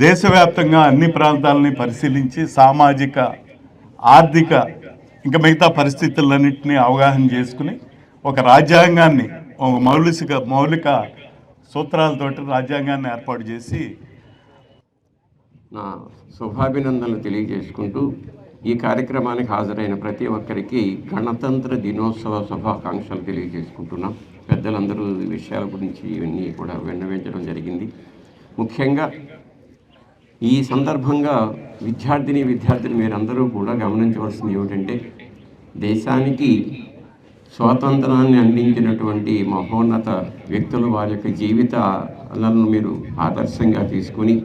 దేశవ్యాప్తంగా అన్ని ప్రాంతాలని పరిశీలించి సామాజిక, ఆర్థిక ఇంకా మిగతా పరిస్థితులన్నింటినీ అవగాహన చేసుకుని ఒక రాజ్యాంగాన్ని, ఒక మౌలిక సూత్రాలతోటి రాజ్యాంగాన్ని ఏర్పాటు చేసి నా శుభాభినందనలు తెలియజేసుకుంటూ ఈ కార్యక్రమానికి హాజరైన ప్రతి ఒక్కరికి గణతంత్ర దినోత్సవ శుభాకాంక్షలు తెలియజేసుకుంటున్నాం. పెద్దలందరూ ఈ విషయాల గురించి ఇవన్నీ కూడా విన్నవించడం జరిగింది. ముఖ్యంగా ఈ సందర్భంగా విద్యార్థులు మీరందరూ కూడా గమనించవలసింది ఏమిటంటే, దేశానికి స్వాతంత్రాన్ని అందించినటువంటి మహోన్నత వ్యక్తులు వారి యొక్క జీవితాలను మీరు ఆదర్శంగా తీసుకుని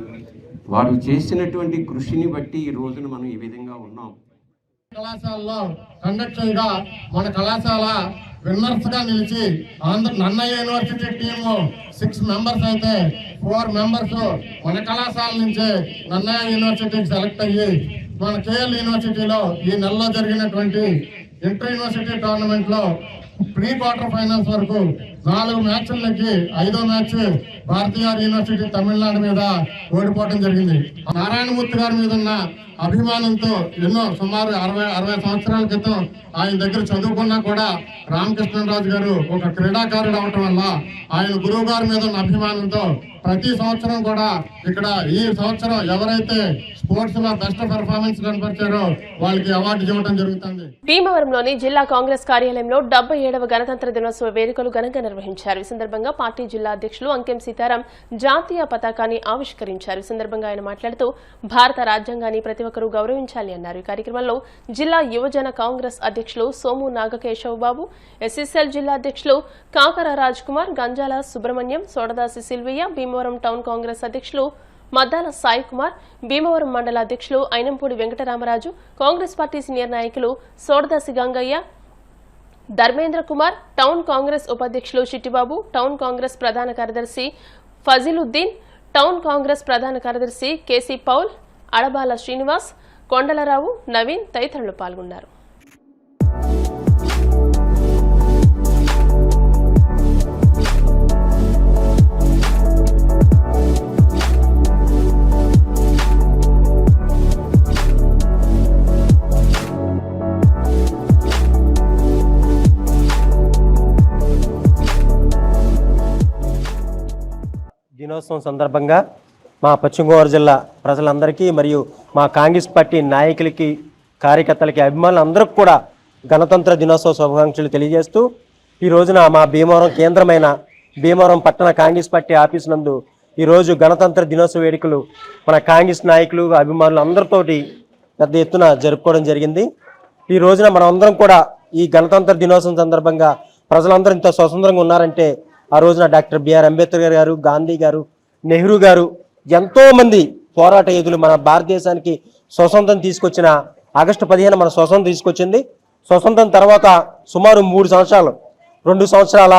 వారు చేసినటువంటి కృషిని బట్టి ఈ రోజున మనం ఈ విధంగా ఉన్నాం. కళాశాలలో కండక్ట్ చేయగా మన కళాశాల విన్నర్స్ గా నిలిచి నన్నయ్య యూనివర్సిటీ టీము 6 మెంబర్స్ అయితే 4 మెంబర్స్ మన కళాశాల నుంచే నన్నయ్య యూనివర్సిటీకి సెలెక్ట్ అయ్యి మన కేఎల్ యూనివర్సిటీలో ఈ నెలలో జరిగినటువంటి ఇంటర్ యూనివర్సిటీ టోర్నమెంట్ లో ప్రీ క్వార్టర్ ఫైనల్స్ వరకు 4 మ్యాచ్లకి 5వ మ్యాచ్ భారతీయ యూనివర్సిటీ తమిళనాడు మీద ఓడిపోవడం జరిగింది. నారాయణమూర్తి గారి మీద ఉన్న అభిమానంతో ఎన్నో సుమారు 60 సంవత్సరాల క్రితం ఆయన దగ్గర చదువుకున్నా కూడా రామకృష్ణరాజు గారు ఒక క్రీడాకారుడు అవటం వల్ల ఆయన గురువు గారి మీద ఉన్న అభిమానంతో ప్రతి సంవత్సరం కూడా ఇక్కడ ఈ సంవత్సరం ఎవరైతే స్పోర్ట్స్ లో బెస్ట్ పెర్ఫార్మెన్స్ కనపరిచారో వాళ్ళకి అవార్డు ఇవ్వడం జరుగుతుంది. భీమవరంలోని జిల్లా కాంగ్రెస్ కార్యాలయంలో 77వ గణతంత్ర దినోత్సవ వేడుకలు ఘనంగా నిర్వహించారు. ఈ సందర్భంగా పార్టీ జిల్లా అధ్యక్షులు అంకెం సీతారాం జాతీయ పతాకాన్ని ఆవిష్కరించారు. ఈ సందర్భంగా ఆయన మాట్లాడుతూ భారత రాజ్యాంగాన్ని ప్రతి ఒక్కరూ గౌరవించాలి అన్నారు. ఈ కార్యక్రమంలో జిల్లా యువజన కాంగ్రెస్ అధ్యక్షులు సోము నాగకేశవ్ బాబు, ఎస్ఎస్ఎల్ జిల్లా అధ్యక్షులు కాకర రాజ్ కుమార్, గంజాల సుబ్రహ్మణ్యం, సోడదాసి సిల్వియా, భీమవరం టౌన్ కాంగ్రెస్ అధ్యక్షులు మద్దాల సాయి కుమార్, భీమవరం మండల అధ్యక్షులు అయినంపూడి వెంకటరామరాజు, కాంగ్రెస్ పార్టీ సీనియర్ నాయకులు సోడదాసి గంగయ్య, ధర్మేంద్ర కుమార్, టౌన్ కాంగ్రెస్ ఉపాధ్యక్షులు చిట్టిబాబు, టౌన్ కాంగ్రెస్ ప్రధాన కార్యదర్శి ఫజిలుద్దీన్, టౌన్ కాంగ్రెస్ ప్రధాన కార్యదర్శి కేసీ పౌల్, అడబాల శ్రీనివాస్, కొండలరావు, నవీన్ తదితరులు పాల్గొన్నారు. దినోత్సవం సందర్భంగా మా పశ్చిమ గోదావరి జిల్లా ప్రజలందరికీ మరియు మా కాంగ్రెస్ పార్టీ నాయకులకి, కార్యకర్తలకి, అభిమానులందరికీ కూడా గణతంత్ర దినోత్సవ శుభాకాంక్షలు తెలియజేస్తూ ఈ రోజున మా భీమవరం కేంద్రమైన భీమవరం పట్టణ కాంగ్రెస్ పార్టీ ఆఫీస్ నందు ఈరోజు గణతంత్ర దినోత్సవ వేడుకలు మన కాంగ్రెస్ నాయకులు, అభిమానులు అందరితోటి పెద్ద ఎత్తున జరుపుకోవడం జరిగింది. ఈ రోజున మనం అందరం కూడా ఈ గణతంత్ర దినోత్సవం సందర్భంగా ప్రజలందరూ ఇంత స్వతంత్రంగా ఉన్నారంటే ఆ రోజున డాక్టర్ బిఆర్ అంబేద్కర్ గారు, గాంధీ గారు, నెహ్రూ గారు ఎంతోమంది పోరాట యోధులు మన భారతదేశానికి స్వతంత్రం తీసుకొచ్చిన ఆగస్టు 15 మన స్వతంత్రం తీసుకొచ్చింది. స్వతంత్రం తర్వాత సుమారు 2 సంవత్సరాల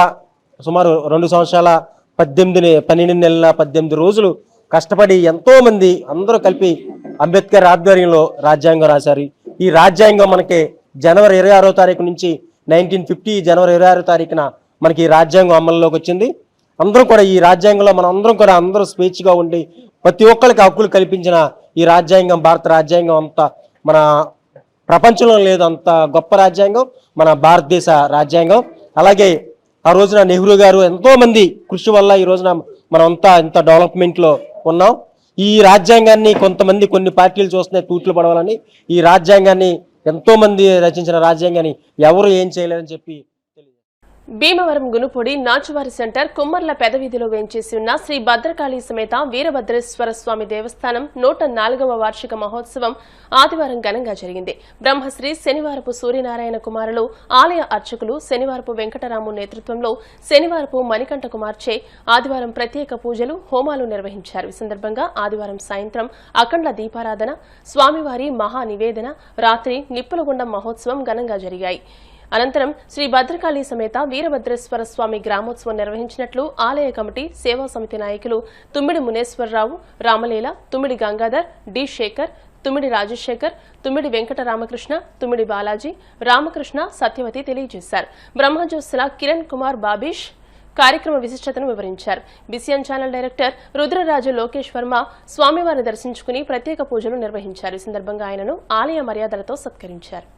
12 నెలల 18 రోజులు కష్టపడి ఎంతోమంది అందరూ కలిపి అంబేద్కర్ ఆధ్వర్యంలో రాజ్యాంగం రాశారు. ఈ రాజ్యాంగం మనకి జనవరి 26వ తారీఖు నుంచి 1950 జనవరి 26వ తారీఖున మనకి ఈ రాజ్యాంగం అమల్లోకి వచ్చింది. అందరూ కూడా ఈ రాజ్యాంగంలో మనం అందరూ స్వేచ్ఛగా ఉండి ప్రతి ఒక్కరికి హక్కులు కల్పించిన ఈ రాజ్యాంగం, భారత రాజ్యాంగం అంతా మన ప్రపంచంలో లేదు అంత గొప్ప రాజ్యాంగం మన భారతదేశ రాజ్యాంగం. అలాగే ఆ రోజున నెహ్రూ గారు ఎంతోమంది కృషి వల్ల ఈ రోజున మనమంతా ఇంత డెవలప్మెంట్లో ఉన్నాం. ఈ రాజ్యాంగాన్ని కొన్ని పార్టీలు చూస్తున్నాయి తూట్లు పడవాలని. ఈ రాజ్యాంగాన్ని ఎంతోమంది రచించిన రాజ్యాంగాన్ని ఎవరు ఏం చేయలేరని చెప్పి భీమవరం గునుపొడి నాచువారి సెంటర్ కుమ్మర్ల పెదవీధిలో వేంచేసి ఉన్న శ్రీ భద్రకాళి సమేత వీరభద్రేశ్వర స్వామి దేవస్థానం 104వ వార్షిక మహోత్సవం ఆదివారం ఘనంగా జరిగింది. బ్రహ్మశ్రీ శనివారపు సూర్యనారాయణ కుమారులు ఆలయ అర్చకులు శనివారపు వెంకటరాము నేతృత్వంలో శనివారపు మణికంఠ కుమార్చే ఆదివారం ప్రత్యేక పూజలు హోమాలు నిర్వహించారు. ఈ సందర్భంగా ఆదివారం సాయంత్రం అఖండ దీపారాధన, స్వామివారి మహా నివేదన, రాత్రి నిప్పులగుండం మహోత్సవం ఘనంగా జరిగాయి. అనంతరం శ్రీ భద్రకాళి సమేత వీరభద్రేశ్వర స్వామి గ్రామోత్సవం నిర్వహించినట్లు ఆలయ కమిటీ సేవా సమితి నాయకులు తుమ్మిడి మునేశ్వరరావు, రామలీల, తుమ్మిడి గంగాధర్, డి శేఖర్, తుమ్మిడి రాజశేఖర్, తుమ్మిడి వెంకట రామకృష్ణ, తుమ్మిడి బాలాజీ, రామకృష్ణ, సత్యవతి తెలియజేశారు. బ్రహ్మజ్యోత్సల కిరణ్ కుమార్ బాబీష్ కార్యక్రమ విశిష్టతను వివరించారు. BCN channel director Rudraraju Lokesh Varma స్వామివారిని దర్శించుకుని ప్రత్యేక పూజలు నిర్వహించారు. ఈ సందర్భంగా ఆయనను ఆలయ మర్యాదలతో సత్కరించారు.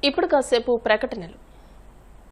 ఇప్పుడు కాసేపు ప్రకటనలు.